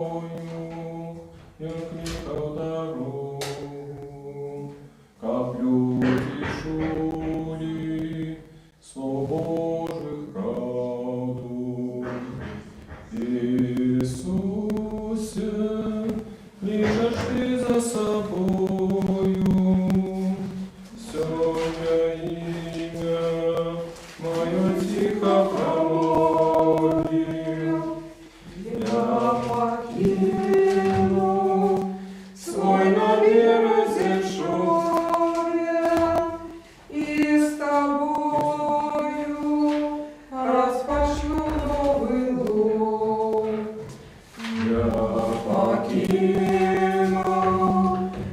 як ріка в дорогу, каплю тишули, слов Божих правду. Иисусе, лишь ты за собою, все имя мое тихо промолвил. Я покину свой навер зешёвен, и с тобою распошлю новый луг. Я покину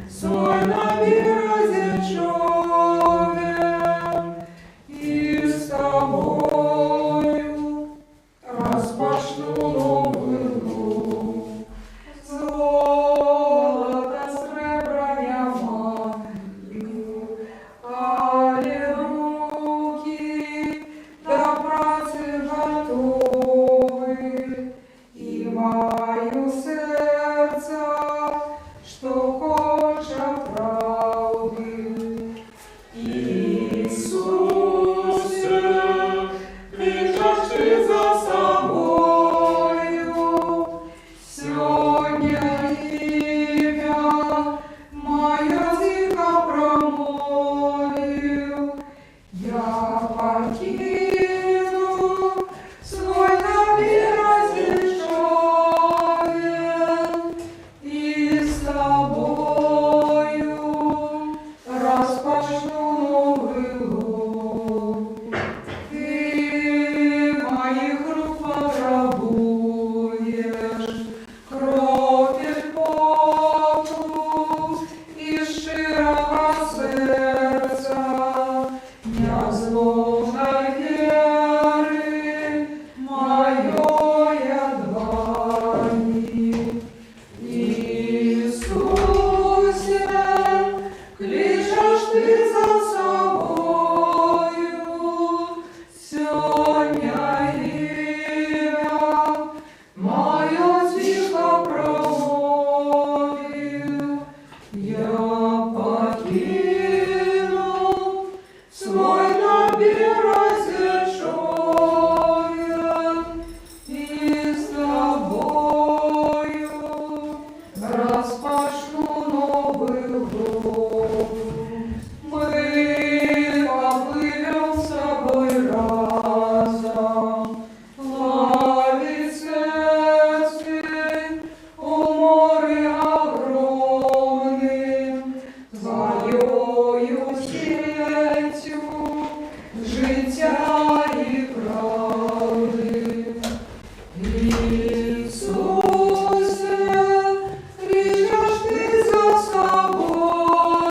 свой навер зешёвен, и с тобою распошлю новый луг. Золото, сребра я маю, але руки до працы готовы, и маю сердце, что хочет правды. Иисусе, лишь ты за собою, сегодня имя мое тихо промолвил. Я покину свой навер разрешён, и с тобою распошлю новый луг. Ты моих рук попробуешь, кровь и поту из широкого сердца, неозложной веры моей отваги. Иисусе, кличешь ты за собою, сегодня имя мое тихо промолвил. Я покину свой навер разрешён, и с тобою распошлю новый луг. Мы поплывем с тобой разом, ловить цветы у моря огромным, твоею сетью життя и правды. Иисусе, лишь ты за собою,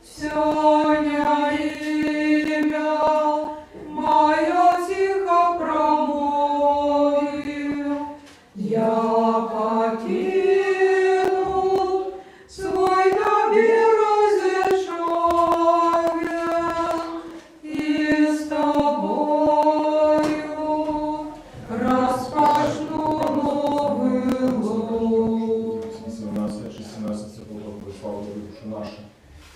сегодня имя мое тихо промолвил. Я покину свой навер разрешён, и с тобою распошлю новый луг. 17 Бога, слава душу нашу.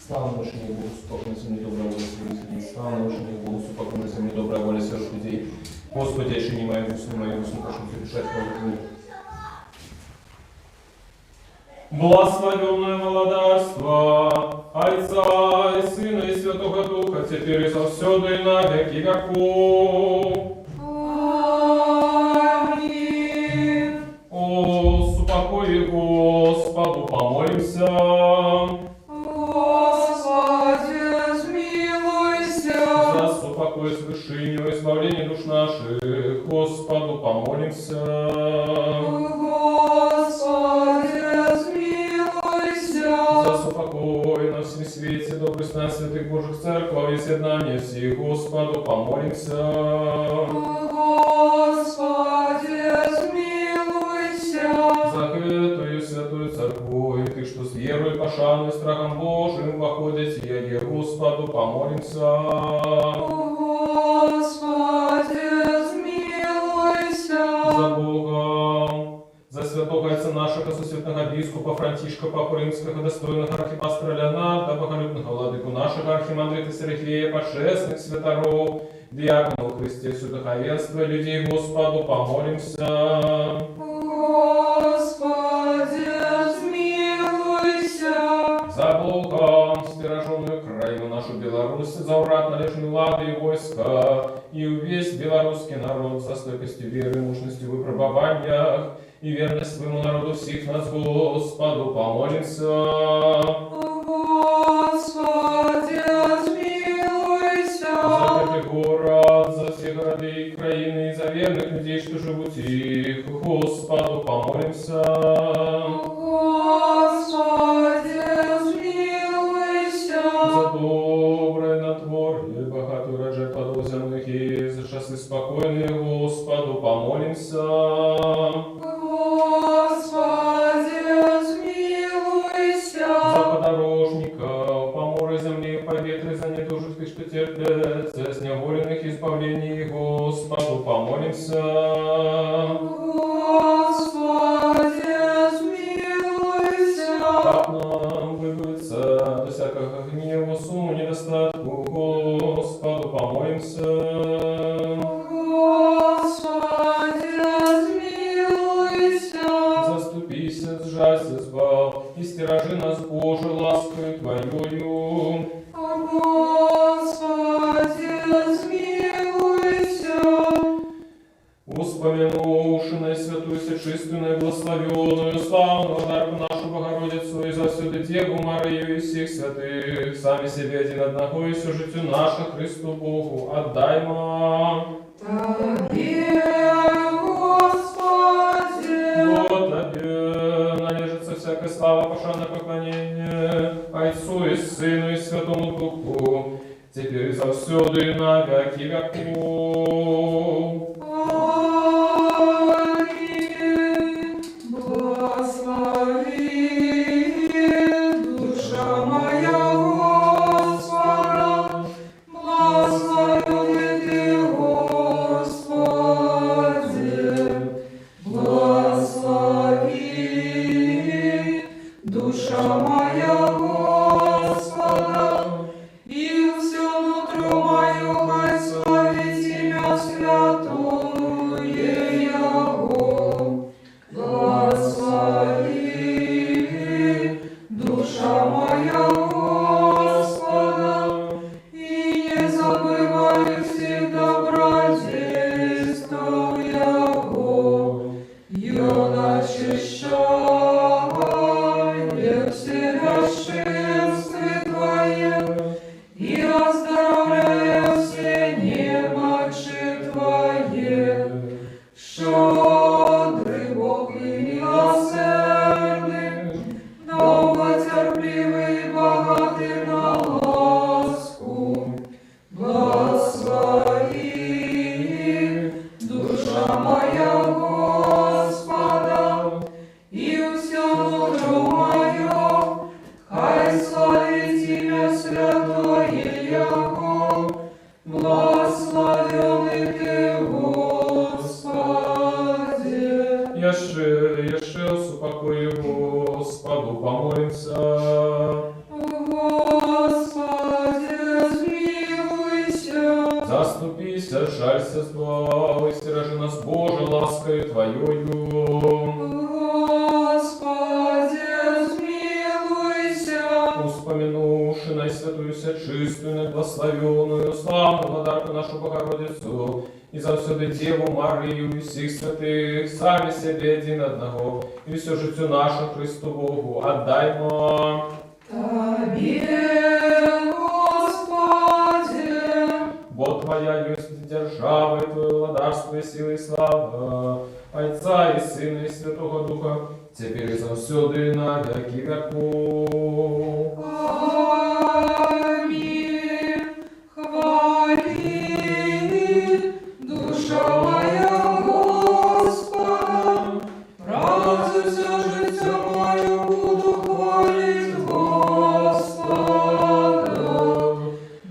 Слава нашему Богу, спокойно на земле добрая воля всех людей. Слава нашему Богу, спокойно на земле добрая воля всех людей. Господи, еще не мою душу, прошу совершать твою. Благословенное молодарство Отца и Сына и Святого Духа, теперь и завсёды и на веки веков. Аминь. О, супокой Господу помолимся. Господи, смилуйся. За супокой свышиню и избавление душ наших, Господу помолимся. Господи, смилуйся. За супокой на всем свете, добрый сна святых Божьих церквах и соединение всех, Господу помолимся. Господи, смилуйся. За эту святую церкву, и ты, что с верой, пошаной, страхом Божиим воходите, я Господу помолимся. Господи, смилуйся. За Богом, за святого отца нашего, сосветного бискупа Франтишка, Папу Римского, достойного архипастора Леонарда, боголюбного владыку нашего архимандрита Сергея, подшествных святоров, диаконов Христе, святоховенства, людей Господу, помолимся. Господи, смилуйся. За Богом, стираженную краю нашу Беларусь, за урад належную лады и войска, и весь белорусский народ за стойкостью веры, мужностью в выпробованиях, и верность своему народу всех нас, Господу, помолимся. Господи, смилуйся. За каждый город, за все города и краины, и за верных людей, что живут их, Господу, помолимся. Господи, смилуйся. За доброе натворье, богатую рожать плодов земных и за часы спокойные, Господу, помолимся. Господи, смилуйся. За подорожников, поморы земли, по ветры за недужих, что терпят, за сневоленных избавлений, Господу, помолимся. Господи, смилуйся. Как нам выбраться до всякого гнева, сумму, недостатку, Господу, помолимся. Господи, смилуйся. Заступися, сжалься, збав, и стиражи нас, Боже, ласкою Твоею. Господи, смилуйся. Успомянувши наисвятую, чистую, наиблагословенную, славную дарку нашу Богородицу, и за всюду Деву Марию и всех святых, сами себе один одного, и все житию наше Христу Богу отдаймо. Тебе, Господи. Вот Тебе належится всякая слава, пошанное поклонение Отцу и Сыну и Святому Духу, теперь и завсюду и на веки веков. Аминь. Благослови душа моя Господа, благословен Ты, Господи. Благослови душа моя Господа, и все нутро мое хай славит имя святое Его. Благослови душа моя Господа, и не забывай всех добродетель Его. Я очищаю все расширства Твои, и оздоровляю все немочи Твои. Щедрый Бог и милосердный, долготерпеливый и богатый на ласку. Благослови душа моя Господа, и все нутро мое хай славит имя святое Его. Благословенный Ты, Господи. Яше упокой Господу, помолимся. Господи, смилуйся. Заступися, жалься, сбав, и стиражи нас, Боже, ласкою Твоею. Господи, смилуйся. Успомянувши наисвятую, чистую, наиблагословенную, славную дарку нашу Богородицу, и за всюду Деву Марию и всех святых, сами себе один одного, и все житию наше Христу Богу отдаймо. Тебе, Господи. Бо Твоя есть держава, и Твое владарство, и сила, и слава, Отца и Сына, и Святого Духа, теперь и завсюду, и на веки веков. Аминь. Хвали душа моя Господа, разве все життя мое буду хвалить Господа.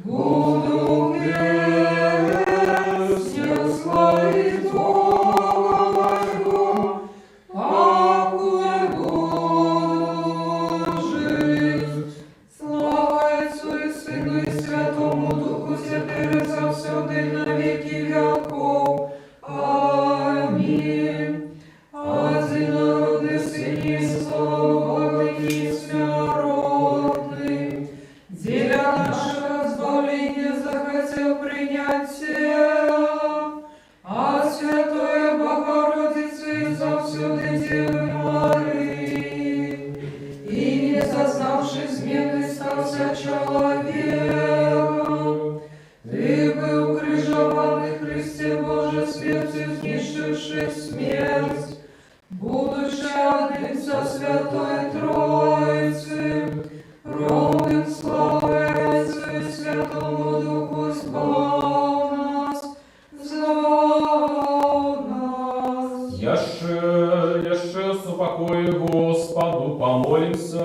Буду песня славить Бога моего, народы, сыне свободы, смиротный, деля нашего избавления захотел принять тело, а Святой Богородицы завсюду Девы Марии, и не зазнавший измены стался человеком. Ты был крыжованный Христе Боже, смертью знищивший смерть, будучи одним со Святой Троицы, ровным славой Отцу и Святому Духу звал нас. Яше с упокою Господу помолимся.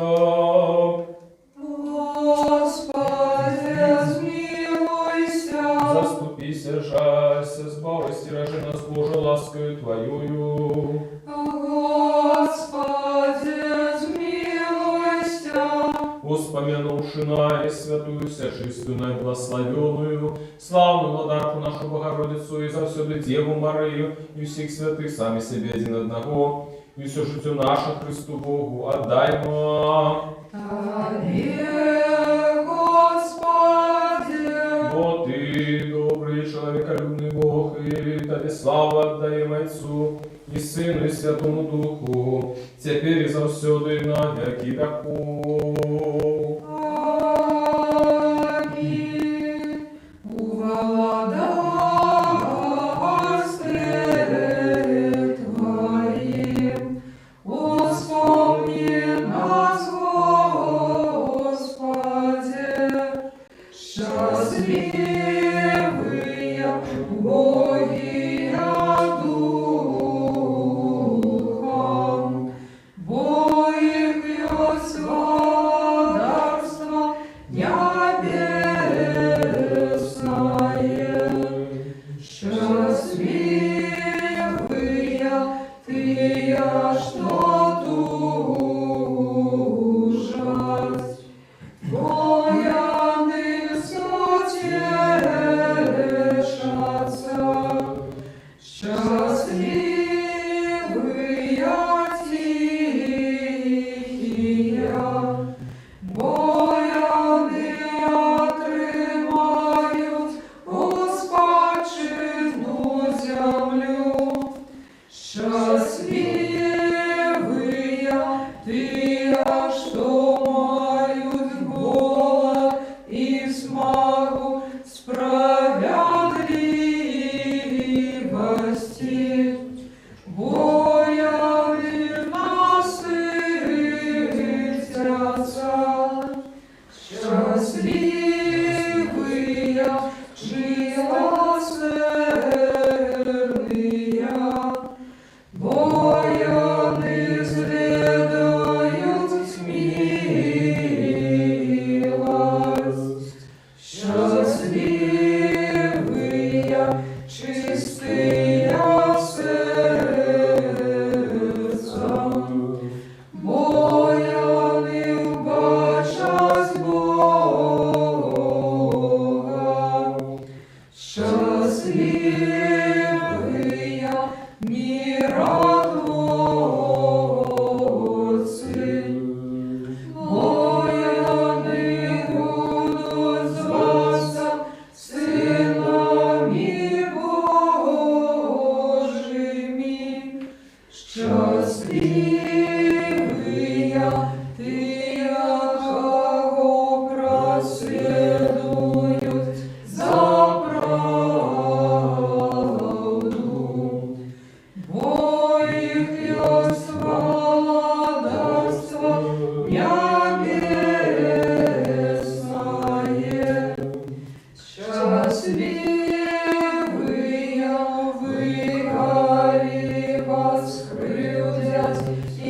Господи, смилуйся. Заступися, жалься, сбавы, стиражи нас Божию ласкою Твоюю. Господи, смилуйся. Воспомянувши на святую, всячистую, наиблагословенную, славную владарку нашу Богородицу и завсёды Деву Марию, и всех святых сами себе один одного, и все житие наше Христу Богу отдаймо. Аминь, Господи. Вот и добрый человеколюбный Бог, и Тебе славу отдаем Отцу, и Сыну, и Святому Духу, теперь и завсёды, и на веки веков. Аминь. Владарстве Твоим, вспомни нас, Господи, счастливые убогие духом, Богих владарство небесное. Счастливые ты, что тужат, вояны сутешатся. Счастливые тихие, вояны отрымают успадшину землю. Счастливые ты, что мают голод и смагу справедливости. Вояны насытятся. Счастливые живосердные, вояны следуют милость. Счастливые чистые сердцем, вояны убачать Бога. Счастливые миротворцы, вояны будут зваться сынами Божьими. Счастливые ты, кого проследуют за правду. Богих есть владарство небесное. Счастливые вы гори восхрюдят и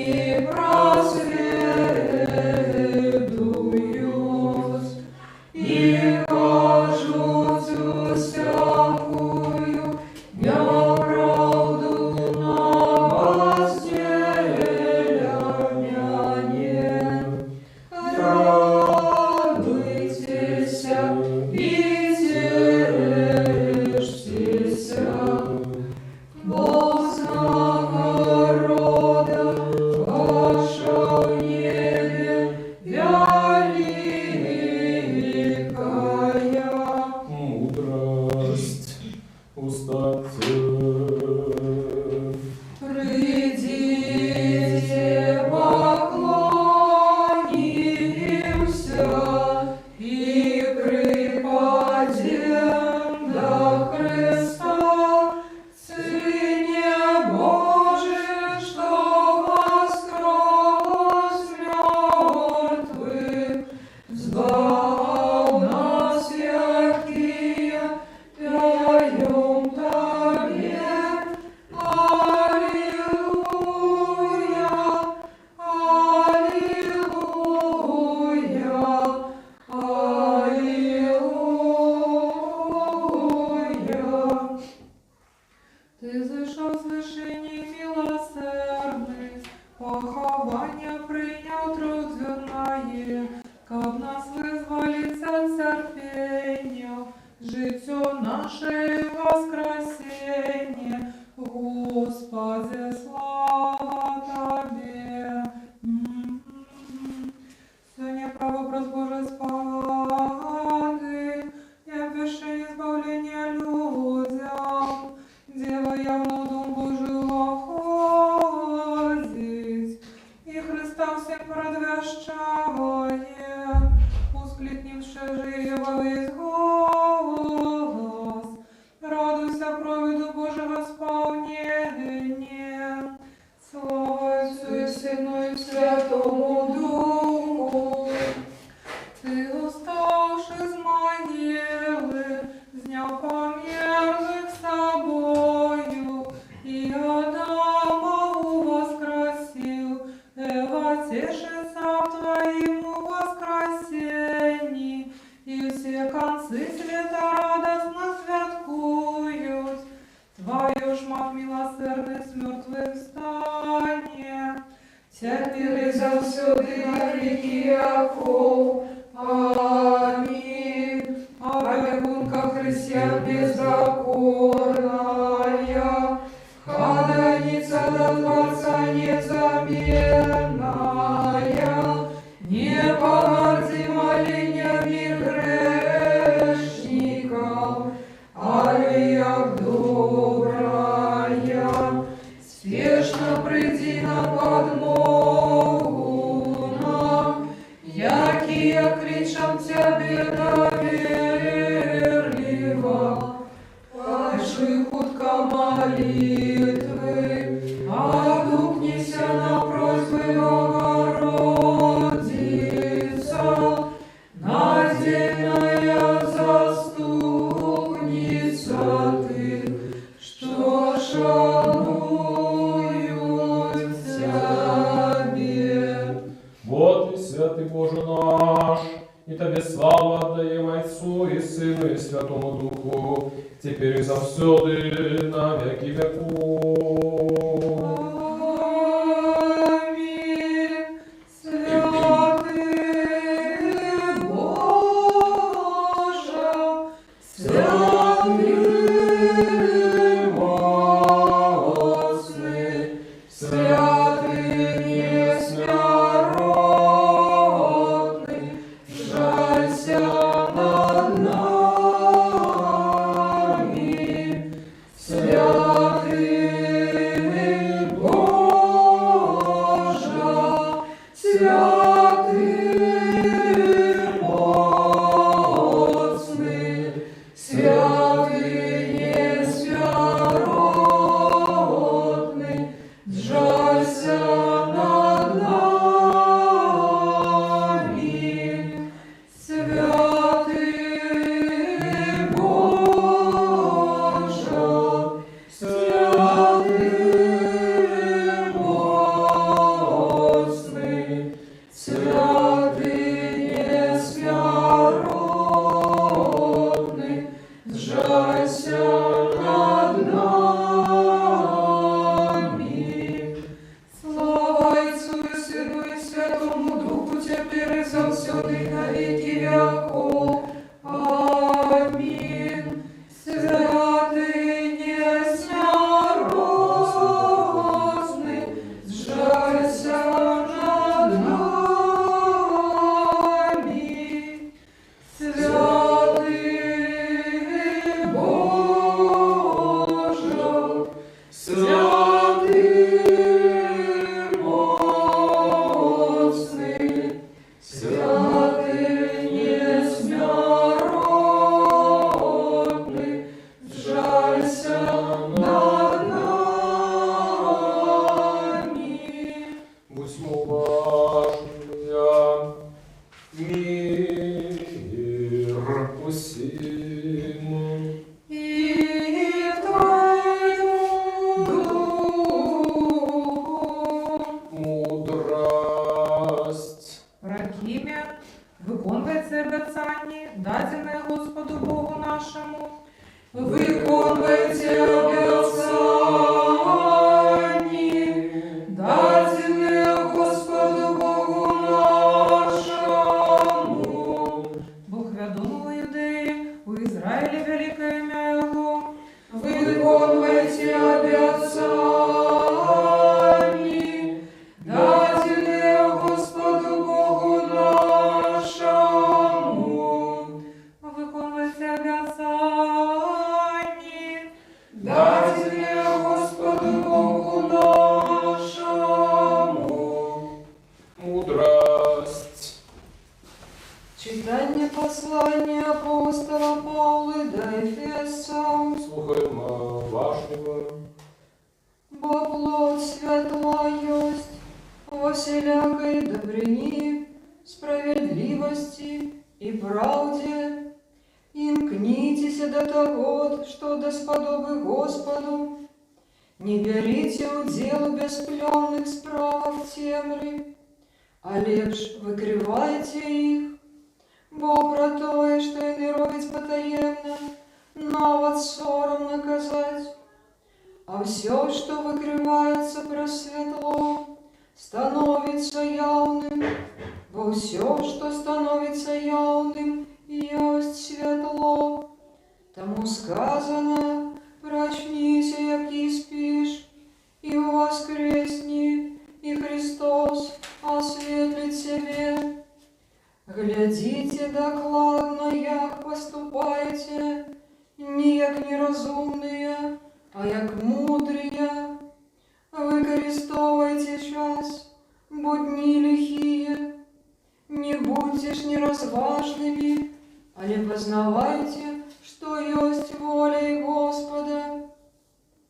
Сину и Святому Духу. Ты уставший из могилы, снял померлых с собою, и Адама воскресил, тешится в Твоему воскресении, и все концы света радостно святкуют. Твою ж мать милосердный с мертвых встане, теперь и завсёды на веки веков. Аминь. Опекунка христиан беззаконная, ходатайница до Творца незаменная, не погорди моления мир грешников, алия добрая, спешно приди на подмогу нам, якие кричам Тебе доверливо, пошли хутко молитвы, отгукнися на просьбы Богородица, надежная заступница Ты, что шануют Тебе. Вот и святый Боже наш, и Тебе славу отдаем Отцу и Сыну и Святому Духу, теперь и завсёды на веки веков. Аминь. Святый Боже, святый мощный, святый несмиротный, жалься над нами. Святый Боже, святый мощный, святый несмиротный, жалься над нами. Святый Боже, святый мощный, святый несмиротный, жалься над нами. Слава Отцу и Сыну и Святому Духу, теперь и завсёды на веки веков. Аминь. Святый несмиротный, жалься над нами. Святый Боже, святый мощный, святый несмиротный, жалься над нами. Будьмо уважния, мир усім. И Твоему Духу. Мудрость. Ракимя, виконуйте обіцяння, дадене Господу Богу нашому. Виконуйте обіцяння, дадене Господу Богу нашому. Бог відомого юдеї, у Ізраїлі велике ім'я Його. Виконуйте обіцяння, дадене Господу Богу нашому. Виконуйте обіцяння, дадене Господу Богу нашому. Мудрость. Читання послання апостола Павла до Ефесам. Слухаємо важливо. Бо плоть святла есть, по всякой добрине, справедливости и правде. Имкнитесь до того, что досподобы Господу. Не берите удел беспленных справок темры, а лепш выкрывайте их. Бо про то, что и не робить потаемно, но вот ссором наказать. А все, что выкрывается просветло, становится явным, бо все, что становится явным, есть светло. Тому сказано, прочнися, як и спишь, и воскресни, и Христос осветлит тебе. Глядите докладно, як поступайте, не як неразумные, а як мудрые. Використовуйте час, бо дни лихие. Не будьте ж неразважными, але познавайте, что есть волей Господа.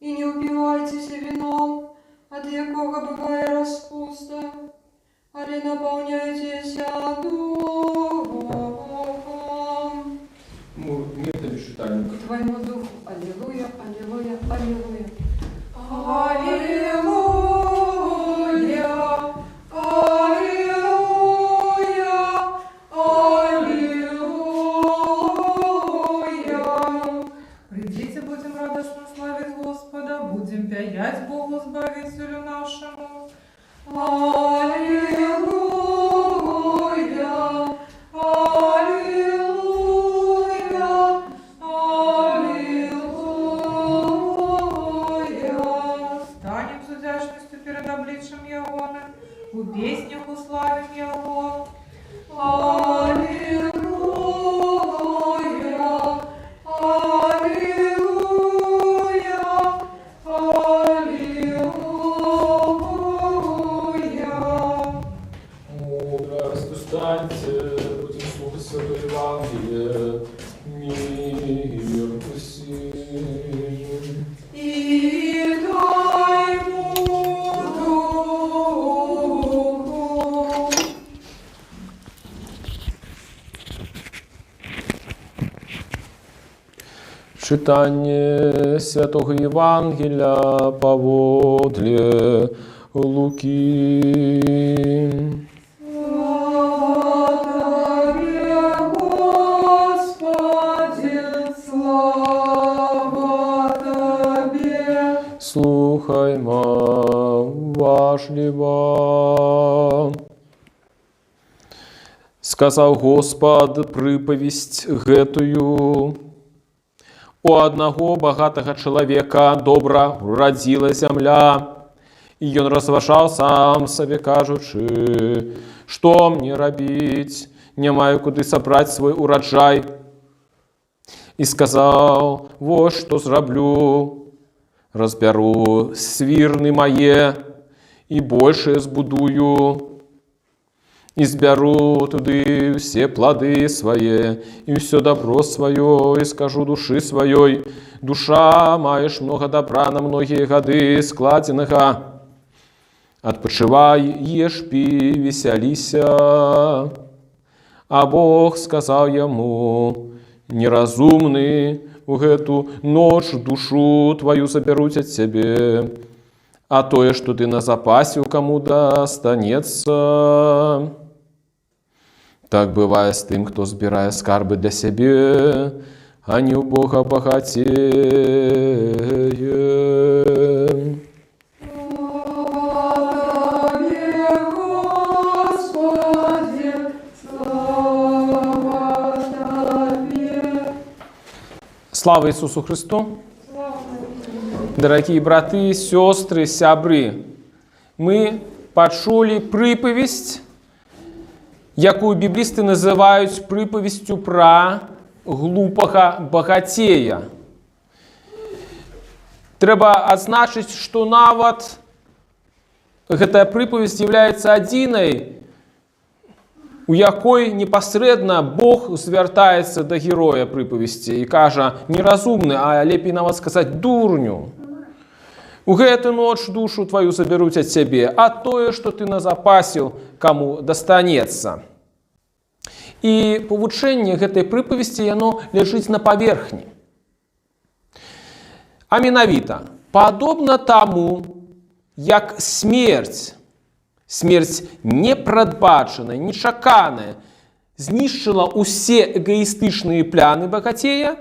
И не упивайтесь вином, от якого бывает распуста, але наполняйтесь Духом. Мир тобі, читальник. И твоему Духу. Аллилуйя, аллилуйя, аллилуйя. Аллилуйя, аллилуйя. Придите, будем радостно славить Господа, будем пять Богу Збавителю нашему. Аллилуйя, аллилуйя, аллилуйя. Станем с удячностью перед обличием Ягоны, у песнях уславим Его. Аллилуйя, аллилуйя, аллилуйя. Мудрость устаньте, будем слушать Святое Евангелие, мир всем. И твоему Духу. Читание Святого Евангелия поводле Луки. Слава Тебе, Господи, слава Тебе. Слухаймо важливо. Сказав Господ приповесть гэтую. У одного багатого чоловіка добра уродила земля, і ён розважав сам собі, кажучи, що мені робить, не маю куди собрать свой урожай. І сказав, вот що зроблю, розберу свірни моє і більше збудую. И сберу туды все плоды свои, и все добро свое, и скажу души своей, душа, маешь много добра на многие годы складенного. Отпочивай, ешь, пи, веселися. А Бог сказал ему, неразумный, в эту ночь душу твою заберут от тебе, а то, что ты назапасил, кому достанется. Так бывает с тем, кто збирает скарбы для себя, а не у Бога богатеет. Слава Тебе, Господи, слава Тебе. Слава Иисусу Христу! Дорогие браты, сестры, сябры, мы почули приповесть, якую біблісти називають приповістю про глупого багатея. Треба адзначыць, што нават гэтая прыповесць з'яўляецца адзінай, у якой непасрэдна Бог звяртаецца да героя прыповесці і кажа неразумны, а лепей нават сказаць дурню. У гэтую ноч душу твою забяруць ад цябе, а тое, што ты назапасіў, каму дастанецца. І павучэнне гэтай прыпавесці, яно ляжыць на паверхні. А менавіта, падобна таму, як смерць непрадбачаная, нечаканая, знішчыла ўсе эгаістычныя пляны багацея,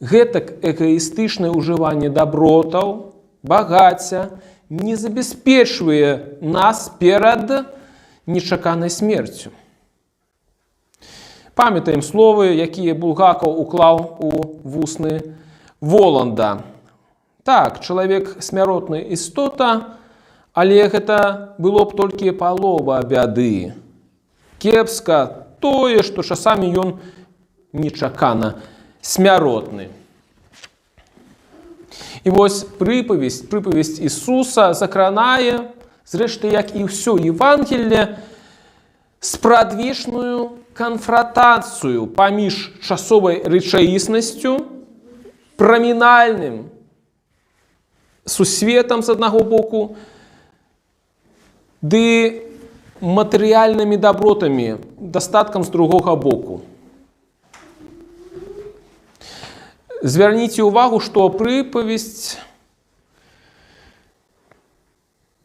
гэтак эгаістычнае ўжыванне дабротаў, багацця не забяспечвае нас перад нечаканай смерцю. Памятаем словы, якія Булгакаў уклаў у вусны Воланда. Так, чалавек смяротная істота, але гэта было б толькі палова бяды. Кепска тое, што часамі ён нечакана смяротны. І вось прыпавесць Ісуса закранае, зрэшты, як і ўсё Евангелле, спрадвечную канфрантацыю паміж часовай рэчаіснасцю, прамінальным сусветам з аднаго боку, ды матэрыяльнымі дабротамі, дастаткам з другога боку. Звярніце ўвагу, што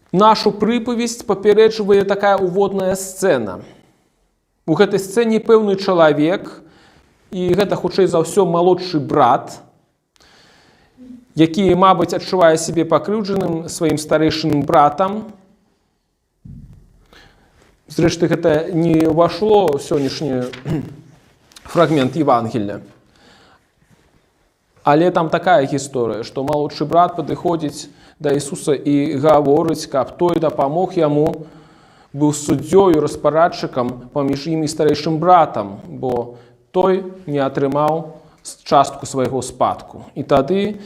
нашу прыпавесць папярэджвае такая ўводная сцэна. У гэтай сцэне пэўны чалавек, і гэта, хутчэй за ўсё, малодшы брат, які, мабыць, адчувае сябе пакрыўджаным сваім старэйшым братам. Зрэшты, гэта не ўвайшло ў сённяшні фрагмент Евангелля. Але там такая гісторыя, што малодшы брат падыходзіць да Ісуса і гаворыць, каб той дапамог яму, быў суддзёю, распарадчыкам паміж ім і старэйшым братам, бо той не атрымаў частку свайго спадку. І тады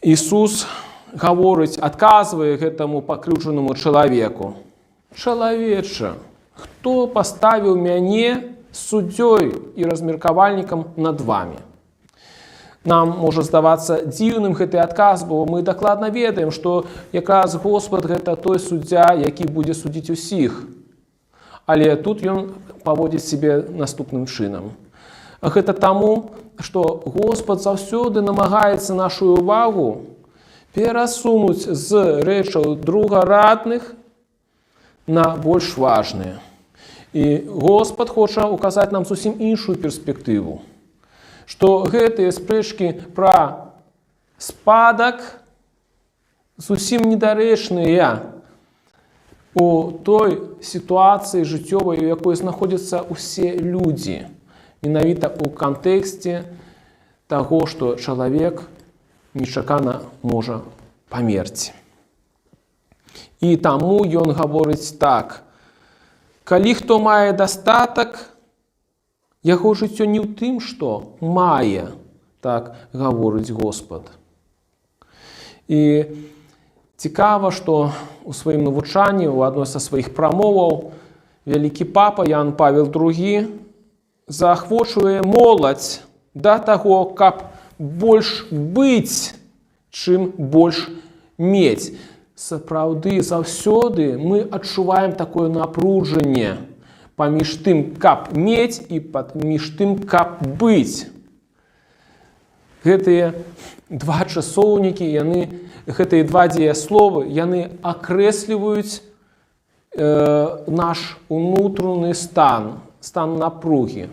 Ісус гаворыць, адказвае гэтаму пакрыўджанаму чалавеку: «Чалавеча, хто паставіў мяне суддзёй і размеркавальнікам над вамі?» Нам можа здавацца дзіўным гэты адказ, бо мы дакладна ведаем, што якраз Господ гэта той суддзя, які будзе судзіць усіх. Але тут ён паводзіць сябе наступным чынам. Гэта таму, што Господ заўсёды намагаецца нашу ўвагу перасунуць з рэчаў другарадных на больш важныя. І Господ хоча указаць нам зусім іншую перспектыву. Што гэтыя спрэчкі пра спадак зусім недарэчныя у той сітуацыі жыццёвай, у якой знаходзяцца ўсе людзі. Менавіта ў кантэксце таго, што чалавек нечакана можа памерці. І таму ён гаворыць так: калі хто мае дастатак, яго жыццё не ў тым, што мае, так гаворыць Господ. І цікава, што у сваім навучанні, у адной са сваіх прамоваў, вялікі папа Ян Павел II заахвочвае моладзь да таго, каб больш быць, чым больш мець. Сапраўды, заўсёды мы адчуваем такое напружанне паміж тым, каб мець, і паміж тым, каб быць. Гэтыя два часоўнікі, гэтыя два дзеясловы, яны акрэсліваюць наш унутраны стан напругі.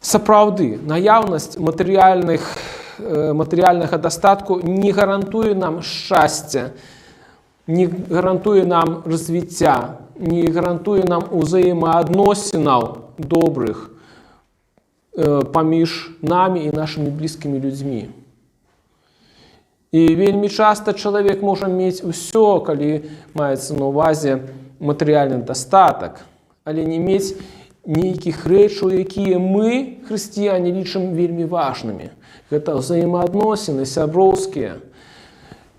Сапраўды, наяўнасць матэрыяльнага дастатку не гарантуе нам шчасця, не гарантуе нам развіцця, не гарантуе нам узаемаадносінаў добрых паміж намі і нашымі блізкімі людзьмі. І вельмі часта чалавек можа мець усё, калі маецца на ўвазе матэрыяльны дастатак, але не мець нейкіх рэчаў, якія мы, хрысціяне, лічым вельмі важнымі. Гэта ўзаемаадносіны сяброўскія,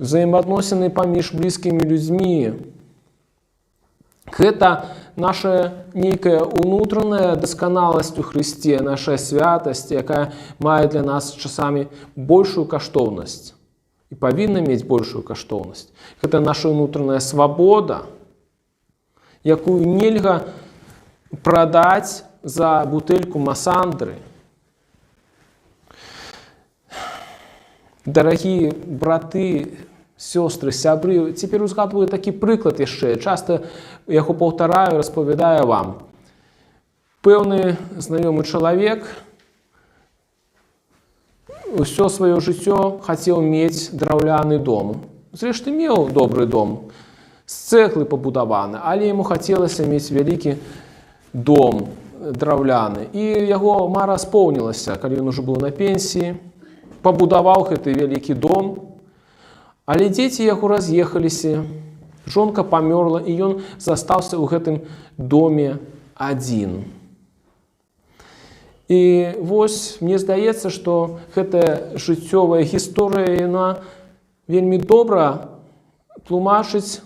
ўзаемаадносіны паміж блізкімі людзьмі. Гэта наша нейкая унутраная дасканаласць у Хрысце, наша святасць, якая мае для нас часамі большую каштоўнасць і павінна мець большую каштоўнасць. Гэта наша унутраная свабода, якую нельга прадаць за бутэльку масандры. Дарагія браты, сёстры, сябры, цяпер узгадваю такі прыклад яшчэ. Часта яго паўтараю, распавядаю вам. Пэўны знаёмы чалавек усё сваё жыццё хацеў мець драўляны дом. Зрэшты, меў добры дом, з цэглы пабудаваны, але яму хацелася мець вялікі дом драўляны. І яго мара споўнілася, калі ён ужо быў на пенсіі, пабудаваў гэты вялікі дом, але дзеці яго раз'ехаліся, жонка памёрла, і ён застаўся ў гэтым доме адзін. І вось мне здаецца, што гэтая жыццёвая гісторыя, яна вельмі добра тлумачыць,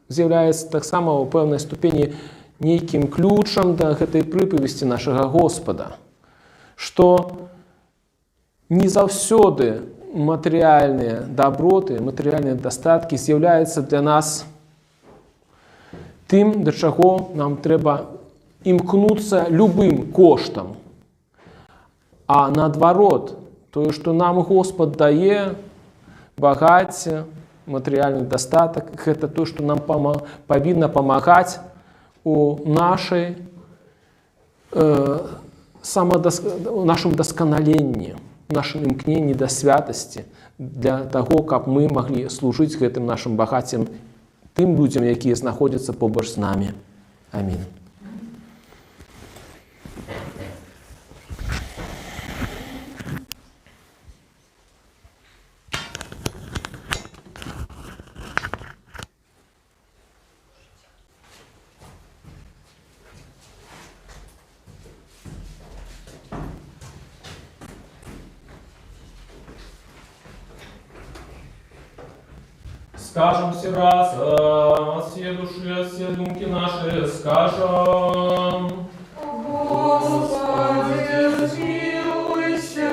з'яўляецца таксама ў пэўнай ступені нейкім ключам да гэтай прыпавесці нашага Господа, што не заўсёды матэрыяльныя даброты, матэрыяльныя дастаткі з'яўляюцца для нас тым, да чаго нам трэба імкнуцца любым коштам. А наадварот, тое, што нам Господ дае, багацце, матэрыяльны дастатак, гэта тое, што нам павінна памагаць у нашай нашым дасканаленні, нашым імкненні да святасці, для таго, каб мы маглі служыць гэтым нашым багаццем тым людзям, якія знаходзяцца побач з намі. Амінь. Скажем все разом, все души, все думки наши, скажем. Господи, смилуйся.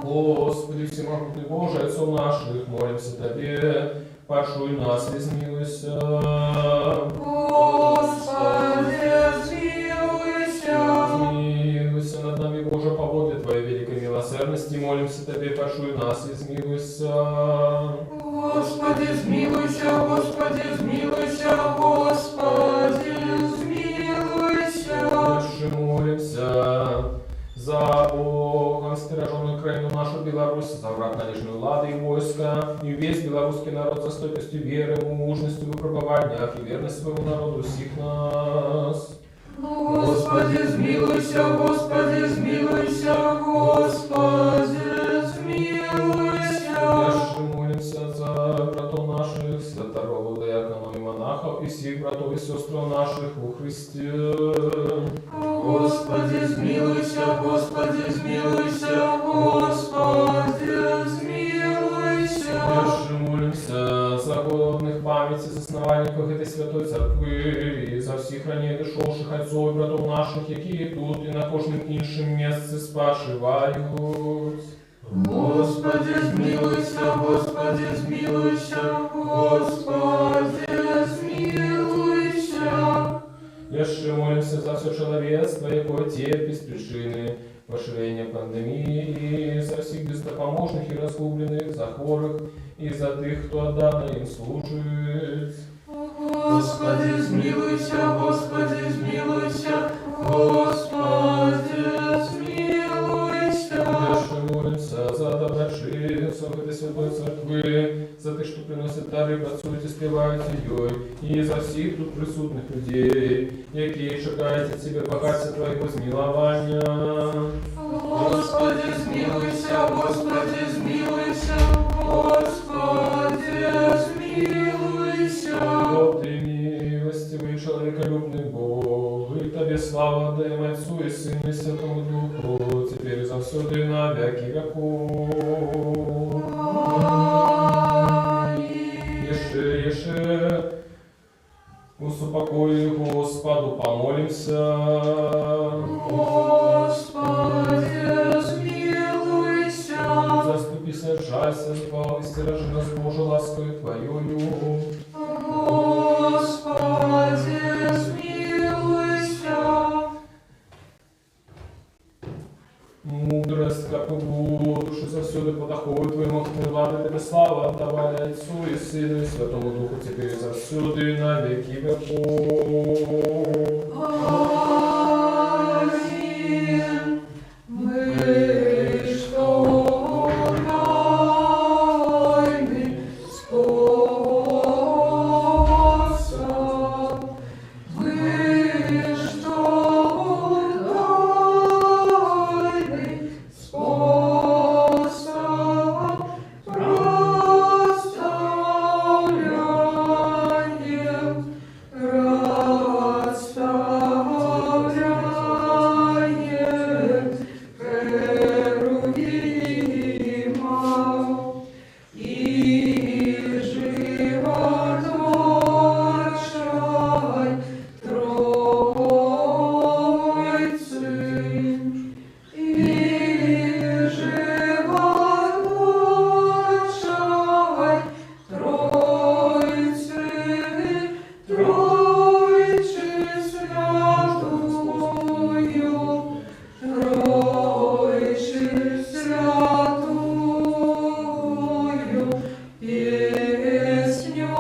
Господи, всемогутный Боже, Отцов наших, молимся Тебе, пошуй нас, измилуйся. Господи, смилуйся. Измилуйся над нами, Боже, по воле Твоей великой милосердности, молимся Тебе, пошуй нас, измилуйся. Господи, смилуйся, Господи, смилуйся, Господи, смилуйся. Дальше молимся за Богом, стереженную краину нашу Беларусь, за враг належную лады и войска, и весь белорусский народ за стойкостью веры, мужностью в выпробованиях и верность своему народу всех нас. Господи, смилуйся, Господи, смилуйся, Господи, смилуйся. Дальше молимся за братов наших, святорогов, диаконов и монахов, и всех братов и сестр наших во Христе. Господи, смилуйся, Господи, смилуйся, Господи, смилуйся. Дальше молимся за голодных памяти, за основальников этой святой церкви, и за всех ранее дошедших отцов и братов наших, які тут и на кожним іншим місці спочивають. Господи, смилуйся, Господи, смилуйся, Господи, смилуйся. Jeszcze молимся за все человечество, якое терпит с причины поширения пандемии, и за всех бездопоможных и разгубленных, за хворых, и за тех, кто отдано им служит. Господи, смилуйся, Господи, смилуйся, Господи, смилуйся. Jeszcze молимся за доброчинцев этой святой церкви, за тех, что приносят дары, працюють і співають її, і за всіх тут присутних людей, які чекають від Тебе багаття Твоєго змилування. Господи, смилуйся, Господи, смилуйся, Господи, смилуйся. Бог Ты милостивый, человеколюбный Бог, и Тебе слава даем Отцу и Сыну и Святому Духу, теперь и завсёды и на веки веков. Jeszcze Успокой, Господу, помолимся. Господи, смилуйся. Заступися, жалься, избавь, стережи нас, Боже, ласкою Твоею. Господи, смилуйся. Мудрость, как и души завсюду подоходит Твоему, влады Тебе слава, отдавали Отцу и Сыну и Святому Духу, теперь и завсюду и на веки веков. Аминь. Мы что тайный способ. Мы что тайный способ проставляем, расставляем херувимов и животворчай Троицы. И животворчай Троицы, Тройче святую, Тройче святую, песню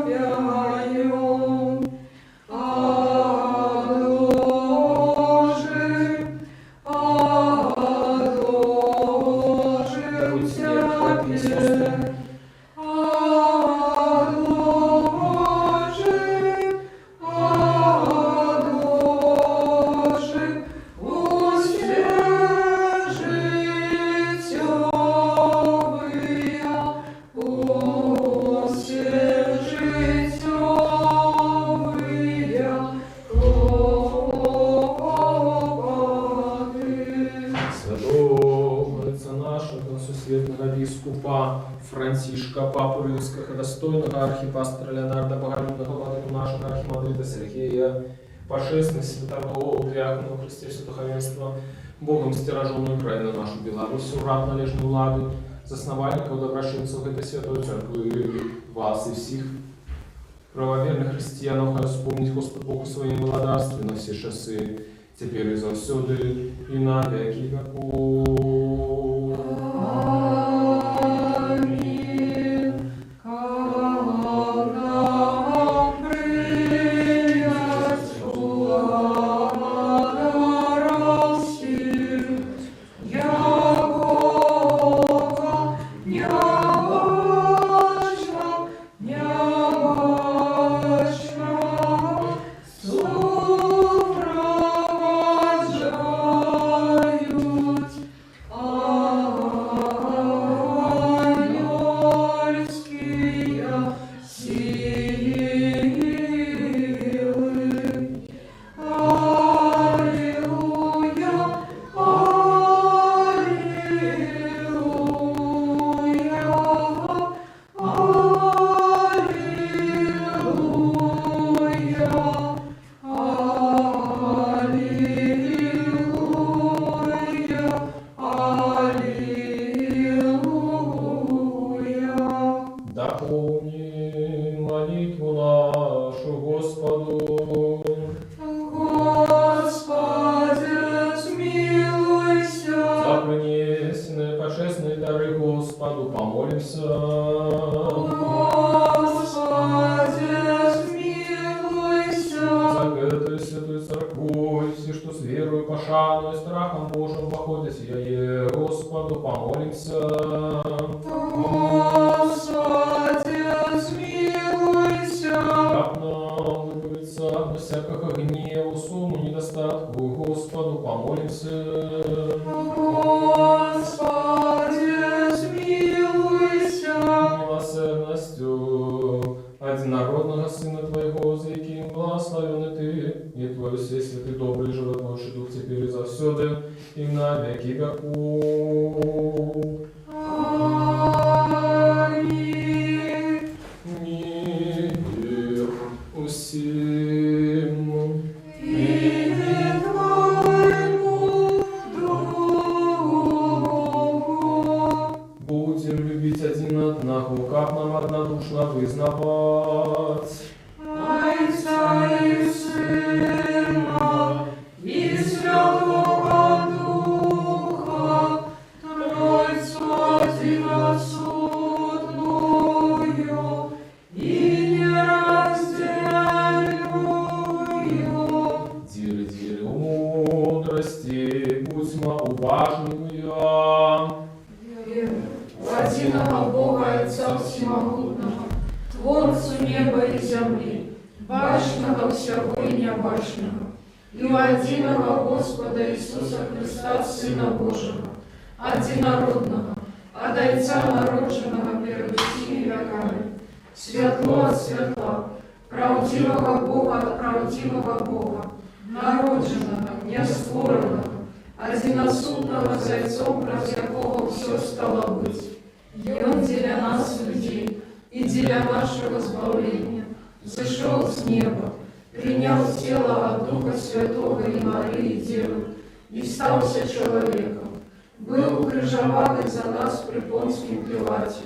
пяем. Отложим, отложим тебе. Отложим, отложим усе житевые, усе житевые хлопоты. Святого Отца нашего, Несусветного Бискупа Франтишка, Папу Римского, достойного архипастора Леонарда Богородного, владыку нашего архимандрита Сергея, пошествия святого диакона в Христе Святоховенства, Богом стираженную Украину нашу Беларусь, урад належную владу, засновальников, доброшинцев этой святой церкви, вас и всех правоверных христиан, хай вспомнить Господь Богу своим владарстве на все часы, теперь и завсюду, и на веки веков. Аминь. Когда принять благодарности, яко необычно, необычно сопровождают ангельские силы. Аллилуйя, аллилуйя, аллилуйя, аллилуйя. Дополни молитву нашу Господу. Господи, смилуйся. За принесенные почестные дары Господу помолимся. Господи, смилуйся. За эту святую церковь, все, что с верою, пошану и страхом Божьим походят сие, Господу помолимся. Господи, смилуйся. Как нам выбавиться от всякого гнева, сумму, недостатку, Господу помолимся. Господи, смилуйся. Милосердностью одинородного Сына Твоего, за яким благословен Ты, и Твой все святый, добрый, животворящий Дух, теперь и завсюду, и на веки веков. Аминь. Мир усилий. земли, башного всего и небашного, и у единого Господа Иисуса Христа, Сына Божьего, одинородного, от Отца народженного перед всеми веками, светло от светла, правдивого Бога от правдивого Бога, народженного, нестворенного, одиносудного Зайцом, раз якого все стало быть. И Он для нас, людей, и для нашего избавления, зашел с неба, принял тело от Духа Святого и Марии Девы, и стался человеком, был укрыжован за нас при Понском Пилате,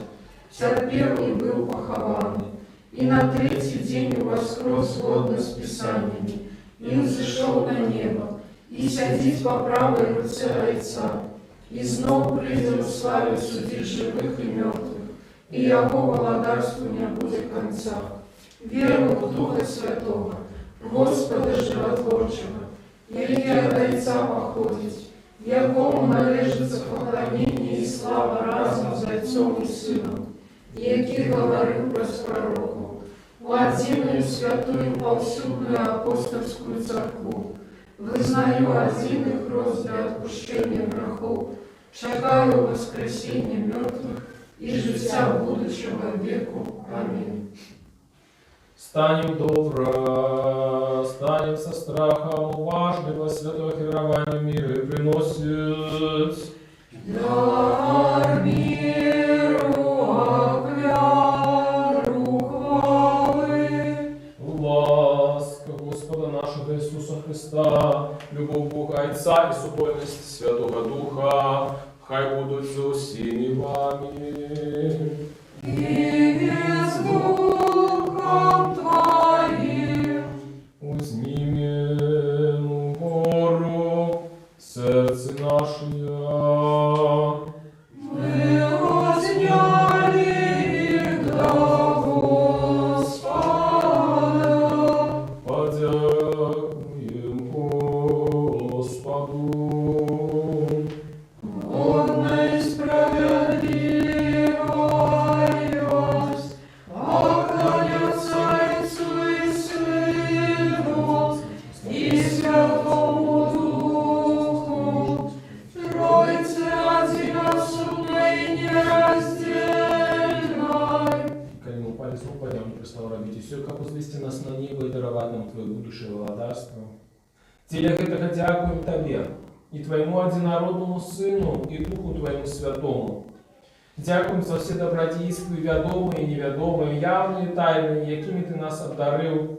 терпел и был похован, и на третий день воскрес згодно с Писаниями, и взошел на небо, и сядет по правой руце Отца, и снова придет в славе судить живых и мертвых, и Его владарству не будет конца. Верую в Духа Святого, Господа Животворчего, и от Отца походит, якому належится поклонение и слава разом за Отцом и Сыном, який говорил про пророков, в единую святую повсюдную апостольскую церкву, вызнаю один их рост для отпущения грехов, чекаю воскресения мертвых и життя будущего веку. Аминь. Станем добро, станем со страхом, уважливо святое верование мира приносит. Дар миру, веру, хвалы. Ласка Господа нашего Иисуса Христа, любовь Бога Отца и супольность Святого Духа, хай будут за усими вами. И с Духом Твоим. Узнимем гору сердце наше. Мы возняли их до Господа. Подякуем Господу. Он справедливость, поклоняться Отцу и Сыну и Святому Духу, Троице одиносудной и нераздельной. Коли мы упали с рук, пойдем и престол робить, и все, как узвести нас на небо и даровать нам Твое будущее владарство. Теля гэтага дякуем Тебе, и Твоему одинородному Сыну, и Духу Твоему Святому. Дякуем за все добродействия, вядомые и невядомые, явные и тайные, якими Ты нас обдарил.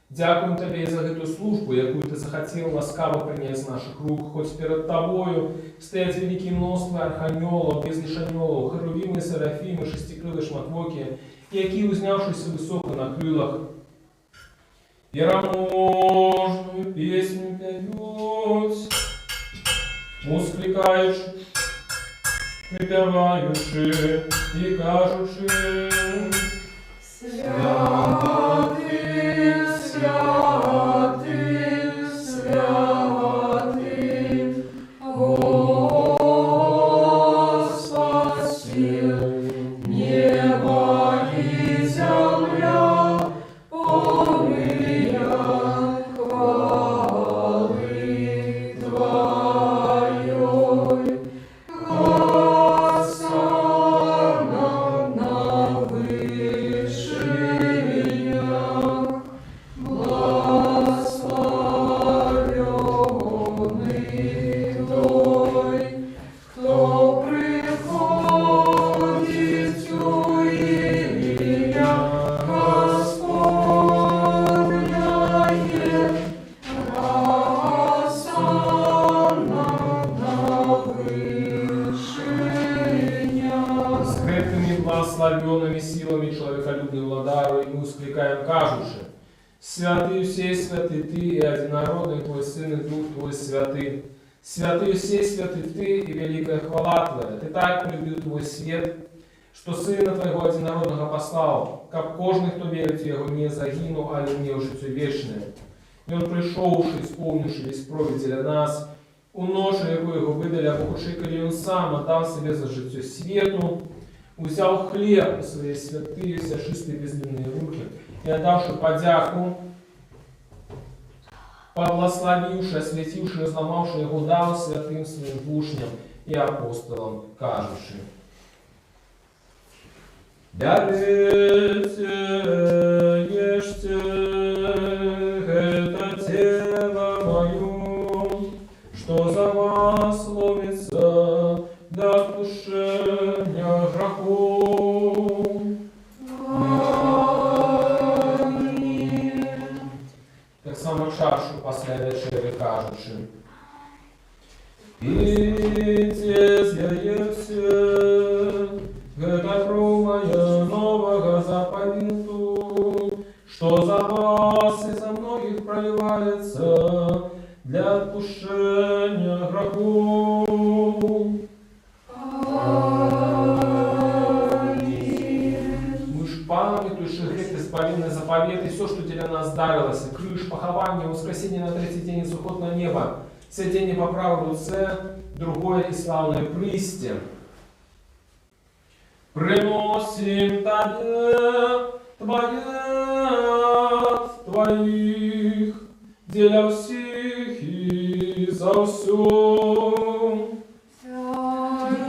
Дякуем Тебе за эту службу, якую Ты захотел ласкаво принять з наших рук, хоть перед Тобою стоять великие множество арханьолов, безлишаньолов, херувимы, серафимы, шестикрылые шматвоки, які, узнявшись высоко на крылах, яроможную песню пьют, ускликаючи, припеваючи и кажучи: Святый, святый, святый, Господь сил, небо и земля, полные хвалы Твоей. Хосанна на вышиях, благословенный той, кто приходит у имя Господняе. Хосанна на вышиях. С гэтымі благословенными силами человеколюбный владару, и мы ускликаем кажучи: святый всей святый Ты, и одинородный Твой Сын, и Дух Твой Святый. Святый всей святый Ты, и великая хвала Твоя. Ты так полюбил Твой свет, что Сына Твоего одинородного послал, как кожный, кто верит в Его, не загинул, а имел життя вечное. И Он пришовший, исполнивший весь проповедь для нас, у ноши, яку Його видали, а похуши, коли Он сам отдал себе за життя свету, Узял хлеб у свои святые, вся чистые бездымные руки, и отдавши подяку, поблагословивши, осветивши, разломавши его, дал святым своим учням и апостолам, кажучи: «Берите, ешьте, это тело мое, что за вас ломится для отпущения грехов». Так само чашу после вечери кажучи: «Пейте, з'ївся, это кровь моя нового заповету, что за вас и за многих проливается для отпущения грехов». Мы ж памятуешь грех исполинный заповет и все, что для нас дарилось, крыш, похование, воскресенье на третий день и заход на небо, сидение по правой руце, другое и славное присте. Приносим Тебе, Твоих, для всех и за все.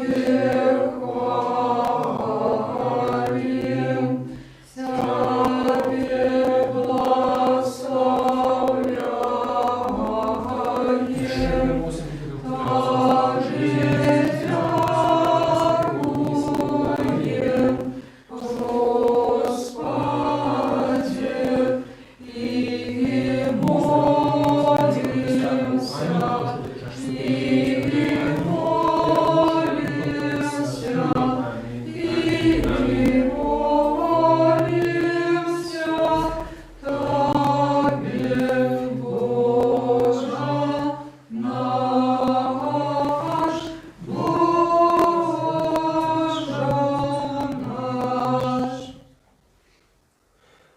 Тебе хвалим, Тебе благословляем.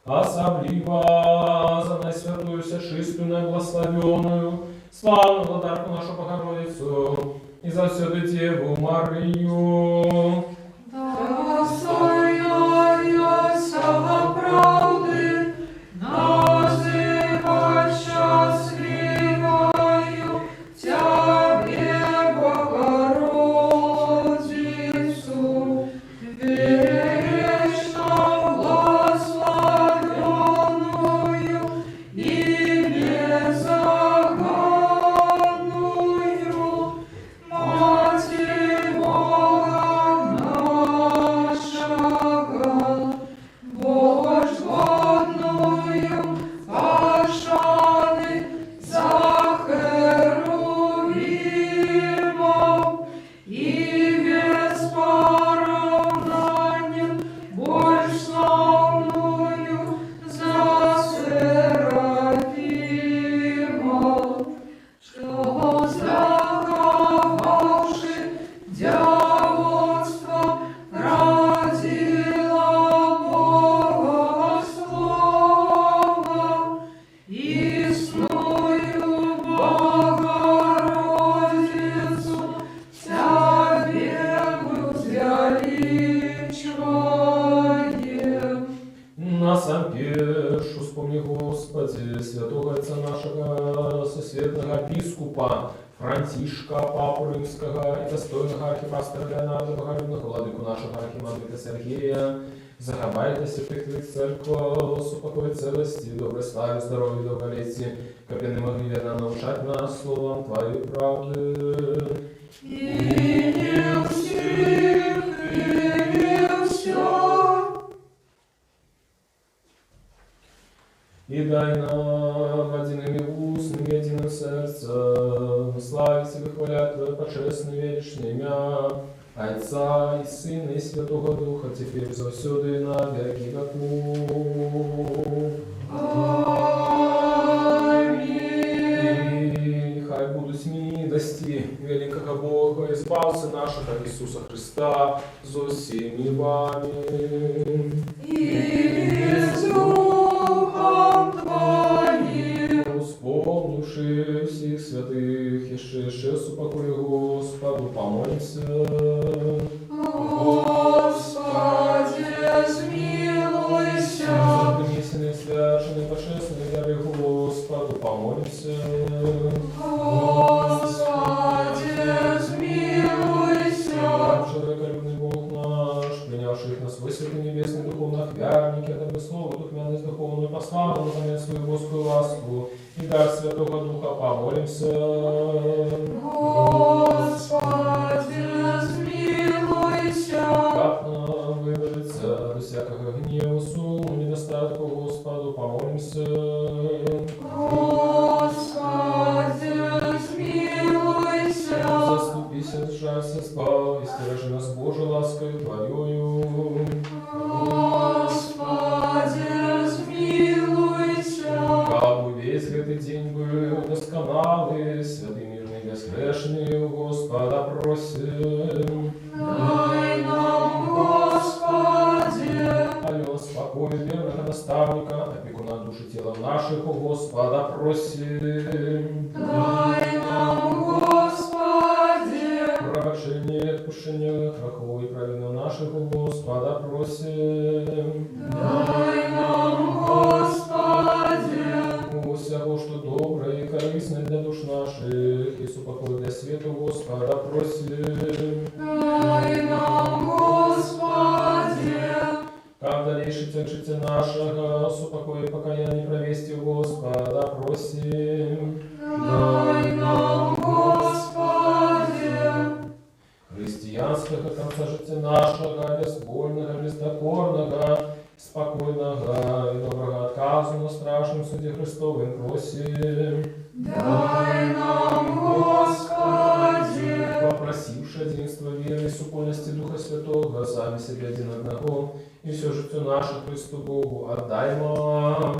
Особливо за наисвятую, всечистую, наиблагословенную, славную владарку нашу Богородицу, и за всю Деву Марию. Достойная правды, называть счастливою Тебе, Богородицу, вечно благословенную и беззаганную, Матерь Бога нашего, божественную, пашаны за херувимов и без поравнания больше славную за серафимов, что заковавши дьявольство родила Бога Слова, истную Богородицу Тебе возвеличиваем. На сам першу вспомни, Господи, святого Отца нашего, сосветного епископа Франтишка, Папу Римского и достойного архипастора Леонарда, богородного владыку нашего архимандрита Сергея, заховайте святых Твоих церквах, упокой целости, доброй славе, здоровья, долголетия, как они могли верно научать нас словом Твоей правды. И не всех, и не все. И дай нам одними устными, единым сердцем славить и выхвалять Твое почестное вечное имя, Отца и Сына и Святого Духа, теперь завсюду и на веки веков. Аминь. И хай будут милости великого Бога, избавцы нашего Иисуса Христа, за всеми вами. И с Духом Твоим. Вспомнивши всех святых, ишедших с упокою Господу, помолимся. Господи, истинный, священный, божественный, веры Господу, помолимся. Господи, смилуйся. Человеколюбный Бог наш, принявших на свой святый небесный духовных вярники, это бы слово, духовенность духовную пославу, на замен свою Божскую ласку, и дар Святого Духа, помолимся. Господи, смилуйся. Как нам выбраться до всякого гнева, сумму, недостатку Господу, помолимся. Господи, смилуйся. Заступись, отжалься, спал, и стережи нас Божией ласкою Твоею. Господи, смилуйся. Как бы весь этот день был досконалый, святый, мирный, безгрешный, у Господа просим. Дай нам, Господи. Алло, спокой, верного наставника, опекуна души тела наших, у Господа просим. Дай нам, Господи. Пробачение, отпущение грехов и праведно наших, у Господа просим. Дай нам, Господи. У всего, что доброе и корыстное для душ наших, и супокой для света, у Господа просим. Дай нам, Господи. Как дальнейший цель життя нашего, супокой и покаяние провести, у Господа просим. Дай нам, Господи. Христианского конца життя нашего, безбольного, бездокорного, спокойного и доброго отказу на страшном суде Христовым просим. Дай нам, Господи. Попросивши единство веры и супольности Духа Святого, сами себе один одного, и все життя наше Христу Богу отдаймо.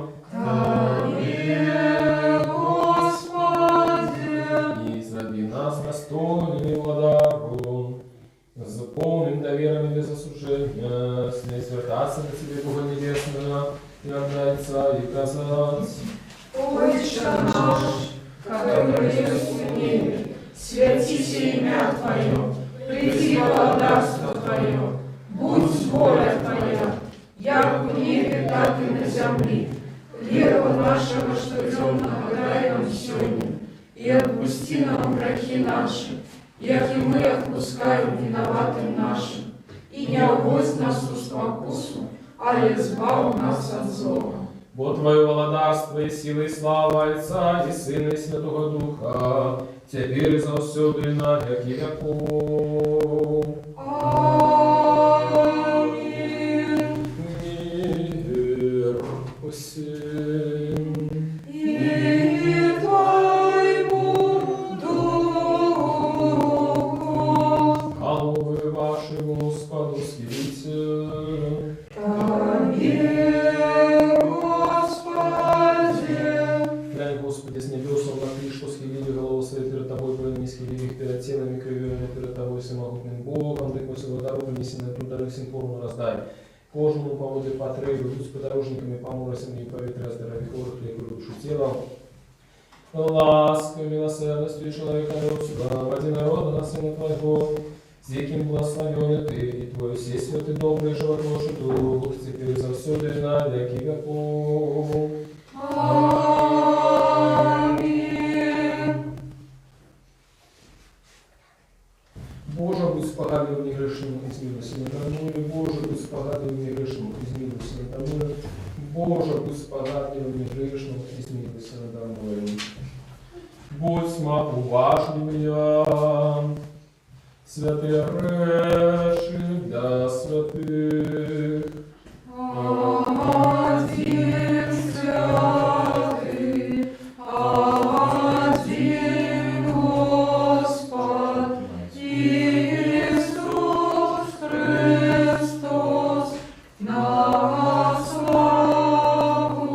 Тебе, Господи. И израби нас достойными владару, заполним доверами без осуждения, с ней свертаться на Тебе, Бога Небесного, и отдаться и казать. Отче наш, который есть в небе, святися имя Твое, приди царство Твое, будь воля Твоя, як в небе, так и на земле. Хлеба нашего штодневного дай нам сегодня, и отпусти нам грехи наши, як и мы отпускаем виноватым нашим. И не уводь нас в спокусу, але избав нас от злого. Бо Твое владарство и сила и слава Отца и Сына и Святого Духа, теперь и завсюду и на веки веков. Аминь. Мир всем. И Твоему Духу. Головы ваши Господу скидите. Тебе, Господи. Глянь, Господи, с небес, облаки, что схилили голову своей перед Тобой, были не схилили их перед телами, кривыми перед Тобой, всемогутным Богом, Ты после дорогу неси на ту дорогу всем форму раздай. Кожному поводе потребу, будь с подорожниками, поморосим и поветря здоровья хворых, леку душу телом. Лаской, милосердностью и человека сюда, води народа на Сына Твоего, с яким благословен Ты, и Твой все святый, добрый, животворчий Дух, теперь и завсюду и на веки веков. Аминь. Боже, будь спогадлив негрешному и змилуйся надо мною. Боже, будь спогадлив негрешному и змилуйся надо мною. Боже, будь спогадлив негрешному и змилуйся надо мною. Будь смак уважливая, святые речи для святых. Один святый, один Господь, Иисус Христос, на славу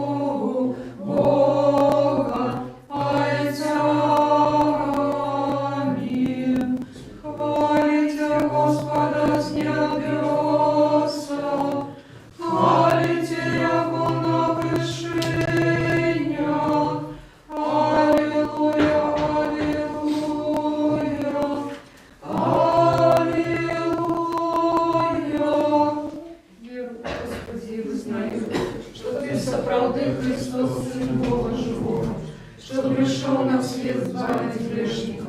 Бога Отца. Аминь. Хвалите Господа с небес, правды Христос, Сын Бога Живого, что пришел на свет избавить грешников,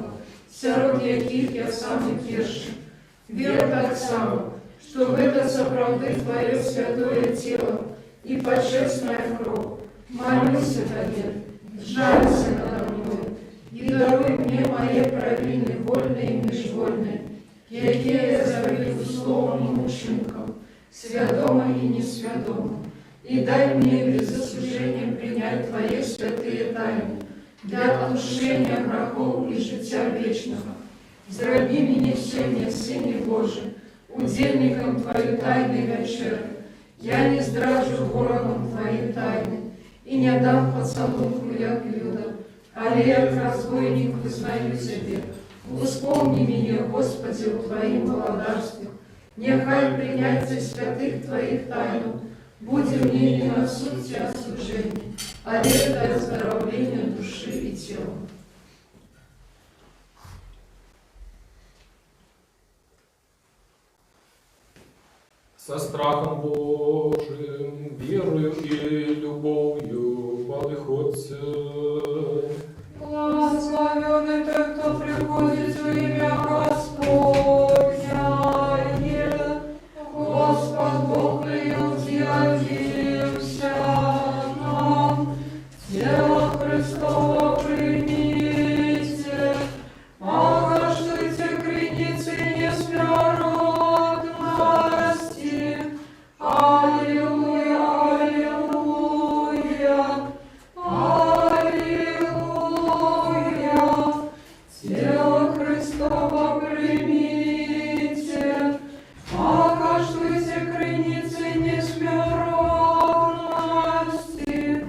сирот яких я сам и перший. Веру так само, что в это соправды Твое святое тело и почестная кровь. Молюсь о Тебе, жалься надо мной, и даруй мне мои провины, вольные и межвольные, какие я заведу словом и учинком, свядомо и несвядомо. И дай мне без осуждения принять Твои святые тайны для отпущения грехов и життя вечного. Зроби меня всеми, Сыне Божий, удельником Твоей тайной вечери. Я не здражу ворогом Твоей тайны и не дам поцелунку, як Юда, але як разбойник вызнаю Тебе. Вспомни меня, Господи, в Твоим благодарстве. Нехай принятие святых Твоих тайн будет мне не на суд и осуждение, а для оздоровления души и тела. Со страхом Божиим, верою и любовью подходьте. Благословенный тот, кто приходит в имя Господня. Господь Бог явился нам. Тело Христово примите. Погашуйте грехи несмиротности. Аллилуйя, аллилуйя. Аллилуйя. Тело Христово примите. Покаштуйте границы несмиротности.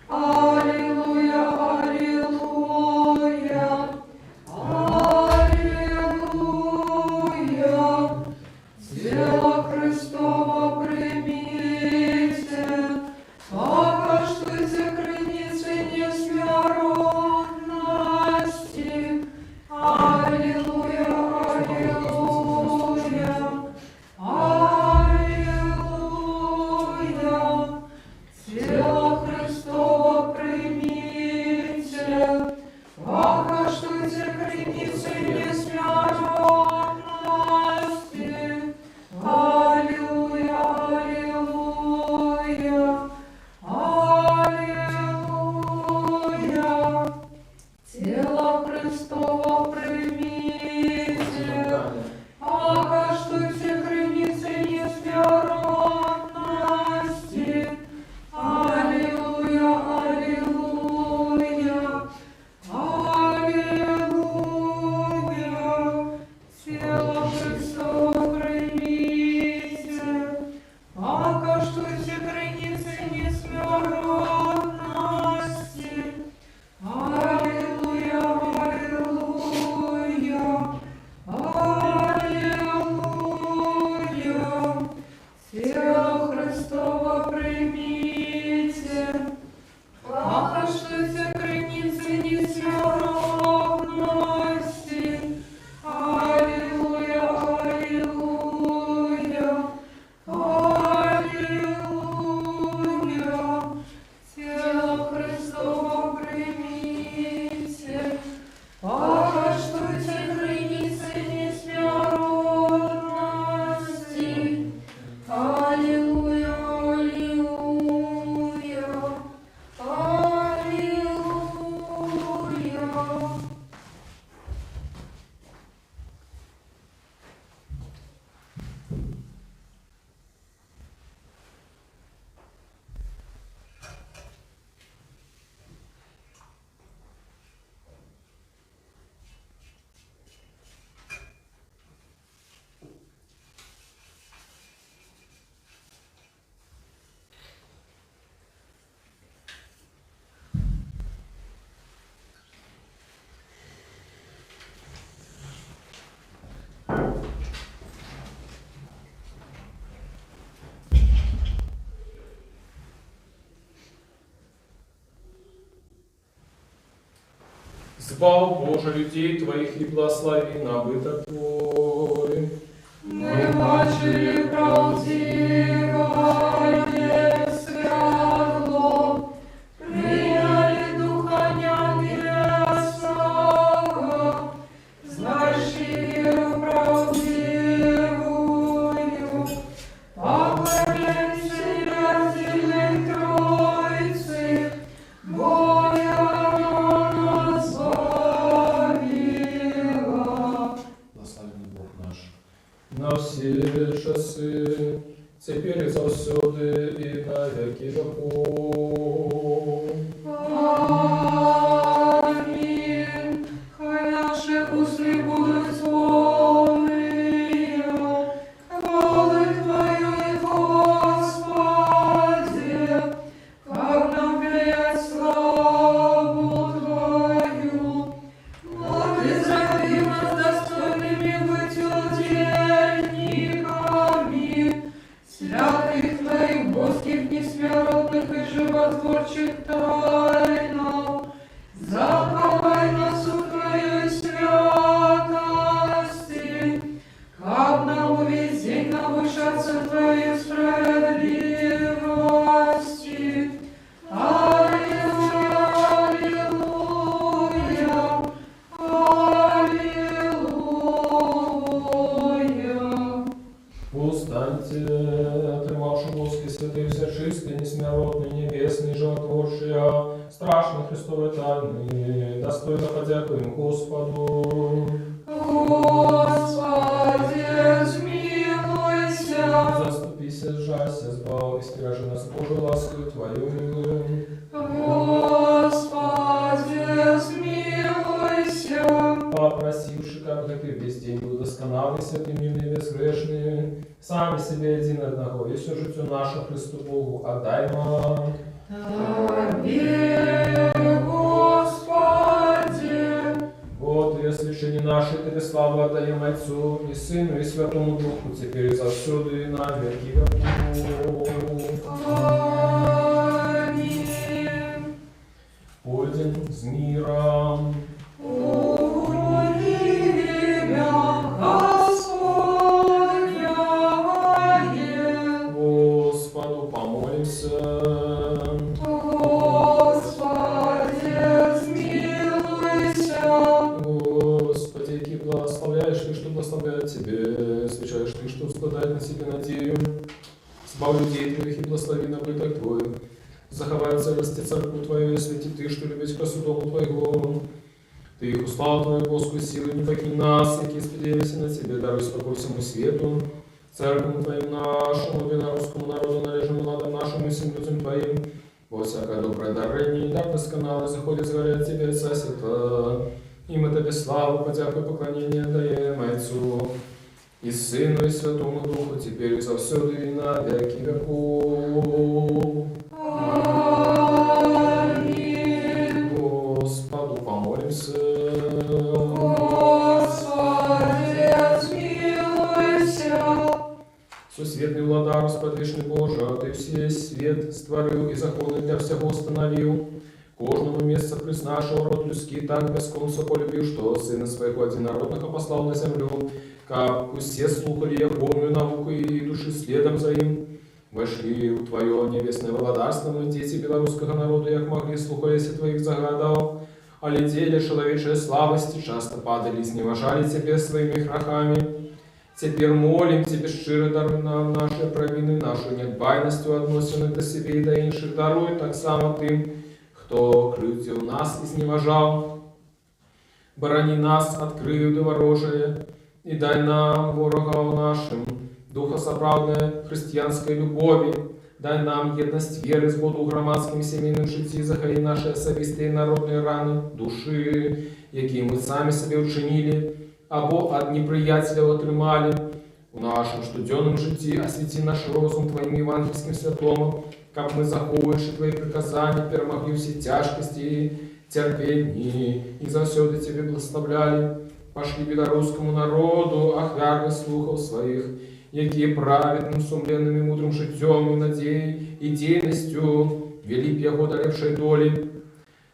Аллилуйя, аллилуйя. Аллилуйя. Тело Христово примите. Покаштуйте границы несмиротности. Аллилуйя, аллилуйя. Аллилуйя. Тело Христово примите. Покаштуйте границы несмиротности. Аллилуйя, аллилуйя. Аллилуйя. Тело Христово примите. Покаштуйте границы несмиротности. Аллилуйя, аллилуйя. Аллилуйя. Тело Христово примите. Покаштуйте границы несмиротности. Аллилуйя, аллилуйя. Аллилуйя. Тело Христово примите. Покаштуйте границы несмиротности. Аллилуйя, аллилуйя. Аллилуйя. Тело Христово примите. Покаштуйте границы несмиротности. Аллилуйя, аллилуйя. Аллилуйя. Збав, Боже, людей Твоих и благослови на быто Твой. Мы бачили правдивое святло творчих тайнах, заховай нас у Твоей святости, как нам увесь день навышаться Твоей справедливости. Аллилуйя, аллилуйя. Устаньте, отрывавши воски святые, все чистые, несмиротные, небесные, животворшие, страшно Христовой тайны, достойно подякуем Господу. Господи, смилуйся. Заступися, сжалься, сбав, и стиражи нас Божию ласкою Твою. Господи, смилуйся. Попросивши, как Ты весь день был досконалый, святыми и безгрешные, сами себе один одного, и все житие наше Христу Богу отдай нам. Тебе, Господи. Вот и освящение наше, Тебе славу отдаем Отцу и Сыну и Святому Духу, теперь и завсюду и на веки веков. Аминь. Пойдем с миром. Господу помолимся. Господи, який благословляешь Ты, что благословляет Тебе, свечаешь Ты, что складает на себе надею. Збав людей Твоих и благослови набыток Твой. Заховай целости церкву Твою, и свети Ты, что любить красу дому Твоего. Ты их услал Твою Божскую силу, не покинь нас, якие сподевися на Тебе, даруй спокой всему свету. Церкву Твоим нашему, белорусскому народу, належному ладом нашему и всем людям Твоим. Во всякое доброе дарение, и дар досконало заходит с горы от Тебя, Отца Святого. И мы Тебе славу, подяку и поклонение даем Отцу и Сыну и Святому Духу, теперь и завсюду и на веки веков. Аминь. Господу помолимся. Господи, смилуйся. Сусветный владар, сподвижный Боже, Ты все свет створил и законы для всего установил. Кожному место приз нашего род людский так бесконца полюбил, что Сына Своего Одинородного послал на землю, как все слухали Ягонную науку и души следом за им. Вошли в Твое небесное владарство, мы дети белорусского народа, як могли слухались Твоих загадал, а летели человечей слабости, часто падали и сневажали Тебе своими грехами. Теперь молим Тебе щиро, даруй нам наши провины, нашу недбайностью относины до себе и до інших, даруй так само Тим, кто крутил нас и сневажал. Борони нас от кривды ворожие, и дай нам, ворогам нашим, духосоправдной христианской любови, дай нам едность веры с Богу громадским семейным житті, захай наши особистые народные раны, души, які мы сами себе учинили, або от неприятеля отримали. В нашем штоденном житті освети наш розум Твоим евангельским святом, как мы, заховывающие Твои приказания, перемогли все тяжкости и терпения, и завсёды Тебе благословляли. Пошли белорусскому народу охвярных слухов своих, які праведным, сумленным и мудрым житьем и надеей и дейностью вели б Его долепшей доли.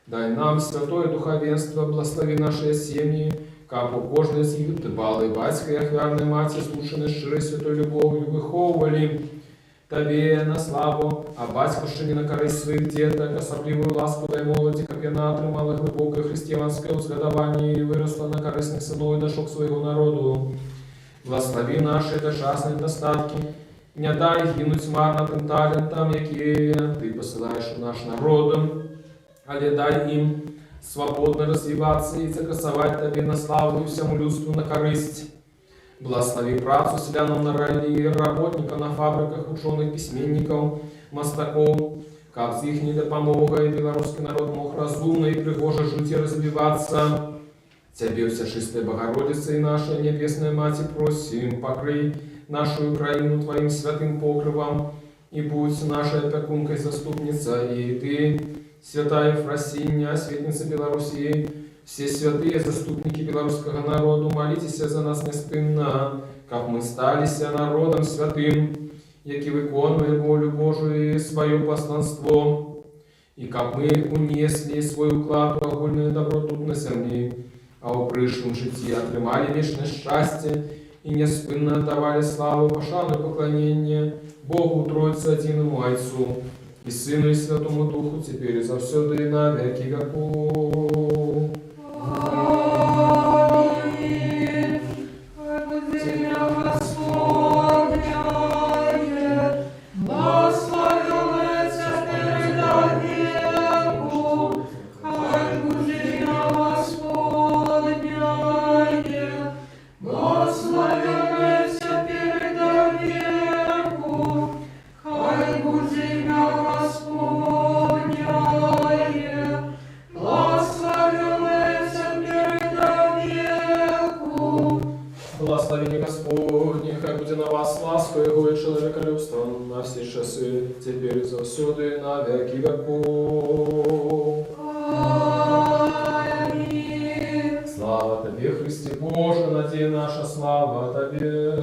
Дай нам святое духовенство, благослови наши семьи, как у кожной из них дбалой батька и охвярной мати, слушанной щирой святой любовью, виховували Тебе на славу, а батькушині на користь своїх діток, особливую ласку дай молоді, как яна отримала глибоке християнське узгодовання і виросла на корисних синов і дошок своего народу. Благослови наши дочасные достатки, не дай гинуть марно тим талентам, які Ти посилаєш у наш народ, але дай им свободно развиваться и закрасовать Тебе на славу и всему людству на користь. Благослови працу селянам на ралли, работников на фабриках, ученых, письменников, мастаков, как с их допомогой белорусский народ мог разумно и пригоже жить и развиваться. Тебе, вся чистая Богородица и наша Небесная Мать, просим, покрый нашу Украину Твоим святым покрывом, и будь нашей опекункой заступница, и Ты, святая Ефросинья, светница Белоруссии, все святые заступники белорусского народу, молитесь за нас неспинно, как мы сталися народом святым, які виконує волю Божию и свое посланство. И как мы унесли свой уклад у огульную доброту на земле, а у пришлом житті отримали вечное счастье и неспынно отдавали славу, пошану и поклонение Богу Тройце Единому Отцу и Сыну и Святому Духу, теперь и завсёды и на веки веков. Аминь. Благодаря Господня, благословляется передо веку, хай будет имя Господня, благословляется передо веку, хай будет имя Господня, благословляется передо веку. Благословение Господне, хай будет на вас ласка Его и человеколюбством на все часы, теперь и завсёды и на веки веков. Аминь. Слава Тебе, Христе Боже, надежда наша, слава Тебе.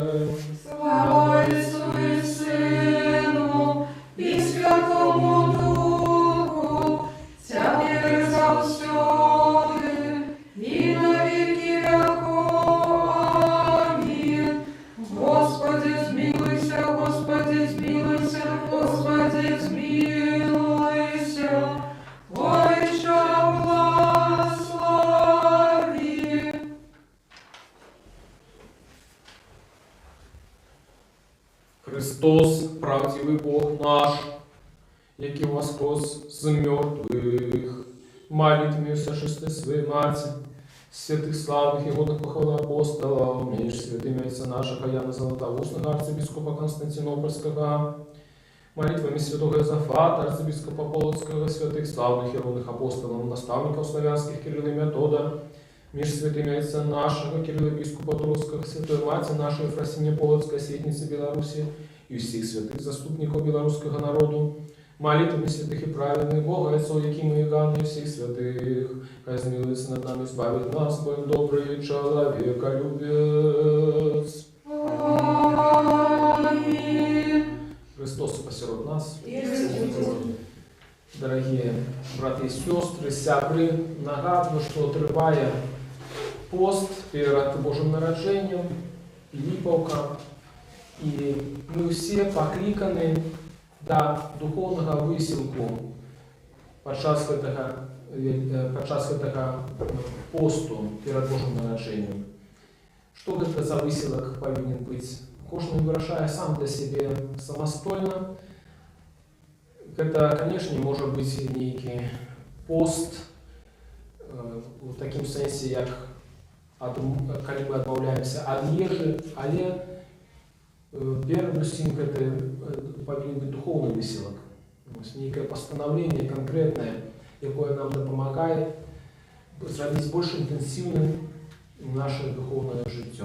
Слава Отцу и Сыну и Святому Духу, теперь и завсёды и на веки веков. Аминь. Господи, змилуйся, Господи, змилуйся, Господи, змилуйся. Отче, благослови. Христос, правдивый Бог наш, який воскрес з мертвых, молитвами сошествия своей Мати, святых славных и годных похвалы апостолов, меж святыми отца наших, Яна Золотоустного, арцебископа Константинопольского, молитвами святого Иозафата, арцебископа Полоцкого, святых славных и родных апостолов, наставников славянских Кирилла и Метода, меж святыми отца нашего, Кирилла епископа Троцкого, святой Мати нашей, Ефросиньи Полоцкой, сетницы Беларуси, и всех святых заступников белорусского народу, молитвами святых и праведных Бога, Отцов Якима и Ганны, и всех святых, хай змилуется над нами, избавит нас, Бог добрый человеколюбец. Аминь. Христос посеред нас. Есть. Дорогие браты и сестры, сябры, нагадую, что триває пост перед Божим народженням, Липовка, і ми всі покликані до духовного висілку під час цього посту перед Божим народженням. Що це за висілок повинен бути? Кожен вирішає сам для себе самостійно. Это, конечно, не может быть некий пост в таким сенсе, як коли мы отмовляемся от ежи, але передусім это повинен быть духовный висілок. Некое постановление конкретное, якое нам допомагає зробити більш інтенсивним наше духовне життя.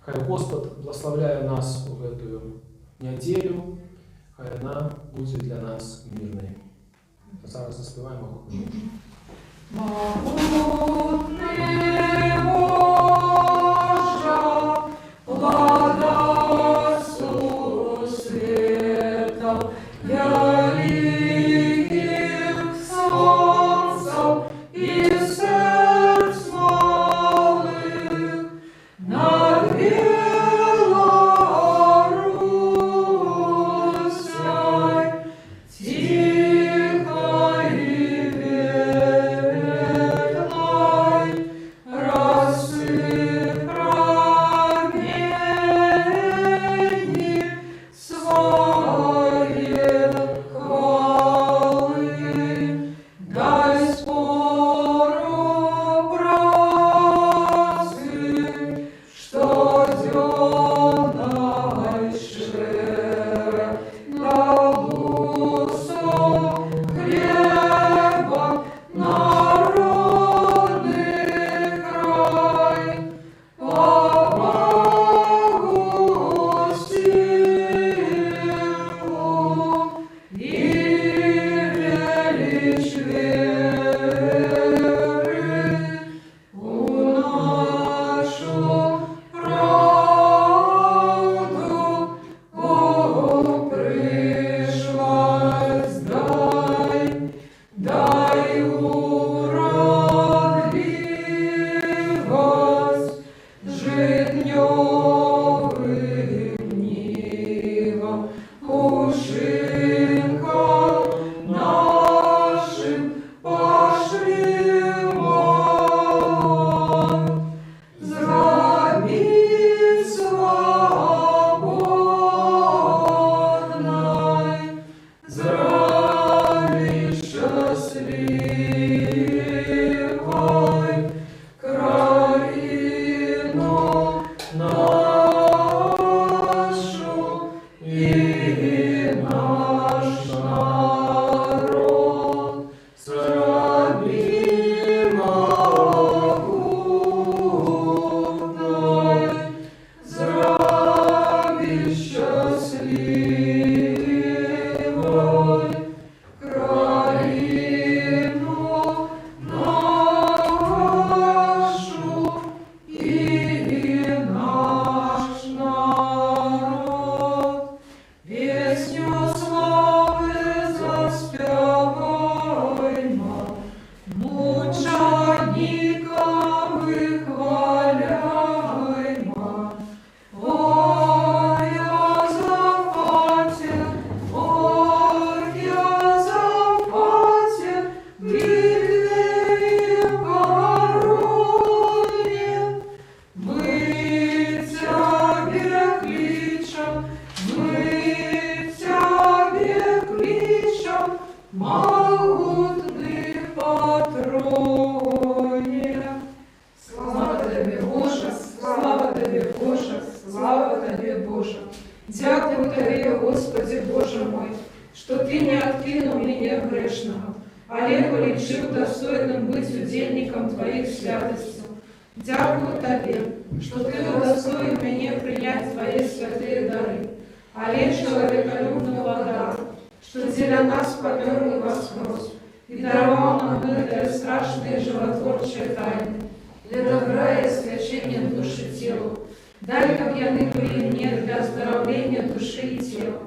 Хай Господь благословляє нас в эту неділю, хай вона буде для нас мирною. Зараз заспіваємо хор. Могутний Боже, владарству света, великих сонцев и сердц малых, над Белорусской тихой и верной країну нашу і наш народ. Зробімо гудай, зроби щасливой країну нашу і наш народ. Песню слави заспіваймо, мученика вихваляймо. Ой, Йозафате, битве короне, мы тебе кличем, могутный патроне. Слава Тебе, Боже, слава Тебе, Боже, слава Тебе, Боже. Дякую Тебе, Господи, Боже мой, что Ты не откинул меня грешного, але полечил достойным быть удельником Твоих святостей. Дякую Тебе, что Ты удостоил меня принять Твои святые дары, але человеколюбного дара, что для нас помер и воскрес, и даровал нам это страшные животворчие тайны, для добра и освящения души и тела. Дай огняны были мне для оздоровления души и тела,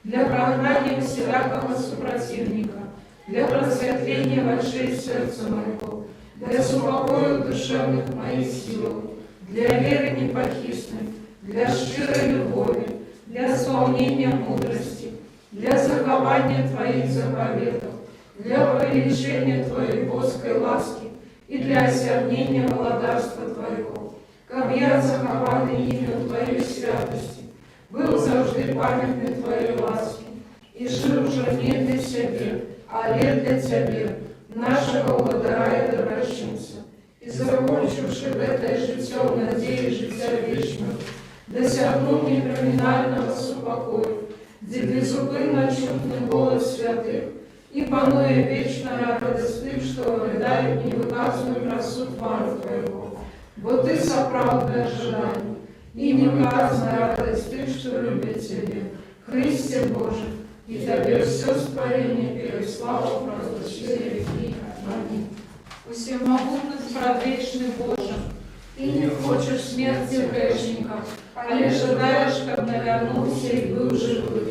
для прогнания всякого супротивника, для просветления больших сердца моего, для супокоя душевных моих сил, для веры непохисной, для щирой любови, для исполнения мудрости, для закования Твоих заповедов, для увеличения Твоей боской ласки и для осерднения молодарства Твоего. Как я захованы имя Твоей святости, был завжди памятный Твоей ласки, и жил уже не для себе, але для Тебе, нашего благодаря и доброчинца, и закончивши в этой житье в надее життя вечного, досягнув некриминального супокою, где безупинно чутный голос святых, и пануя вечно радость тых, что оглядают невыказанную красу твару Твоего. Бо Ты соправдное ожидание, и невыказанная радость тых, что любят Тебе, Христе Боже, и Тебе все створение переславу прозвучили веки. Аминь. Всемогутный, предвечный Боже, Ты не хочешь смерти грешников, але жадаешь, как навернулся и был живых.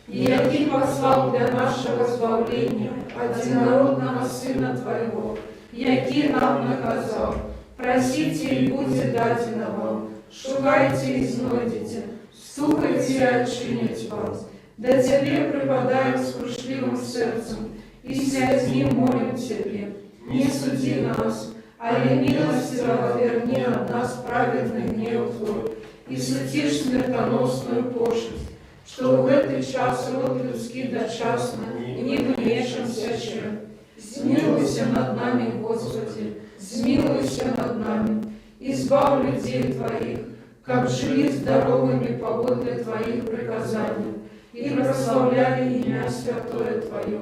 И Ты послал для нашего избавления одинородного Сына Твоего, яки нам наказал. Просите, и будет дадено вам, шукайте и знойдете, стукайте и отчинить вас. Да Тебе преподаем с крушливым сердцем, и с ним молим Тебе. Не суди нас, але милостиво верни от нас праведный гнев Твой, и сутишь смертоносную пошлость, что в этот час род людский дочасно не гнешимся чем. Смилуйся над нами, Господи, смилуйся над нами, избавь людей Твоих, как жили здоровыми по воле Твоих приказаний, и прославляли имя святое Твое.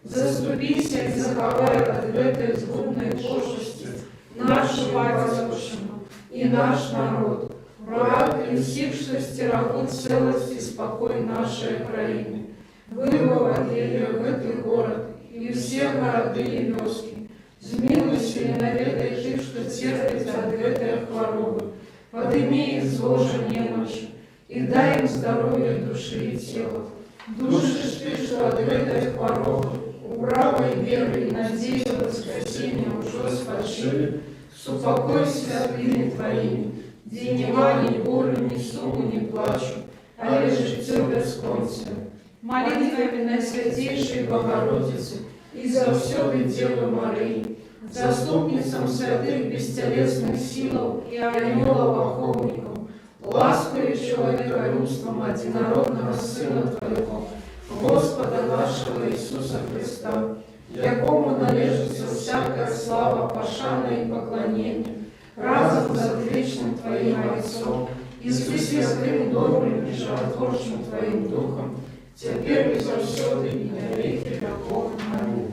Заступися и заховай от этой злобной пошлости нашу Батюшкину и наш народ, враг, лисивший стерогут целость и спокой нашей краины. Выводили в этот город и все города и вёски. Змилуйся и наведай Ты, что терпит от этой хворобы. Подыми их с ложа немощи и дай им здоровье души и тела. Душишь Ты, что от этой хворобы, управой веры и надеей воскресения уже спочили, супокой святыми Твоими, где нема ни болю, ни сугу, ни плачу, а лежит бесконце. Молитвами Наисвятейшей Богородицы и за всёды Девы Марии, заступницам святых бестелесных силов и ангелов-охотников, ласкою человеколюбством одинородного Сына Твоего, Господа нашего Иисуса Христа, якому належится всякая слава, пошана и поклонение, разом заключенным Твоим Отцом, и с Святым добрым и животворчим Твоим Духом, теперь и завсёды и на веки веков. Аминь.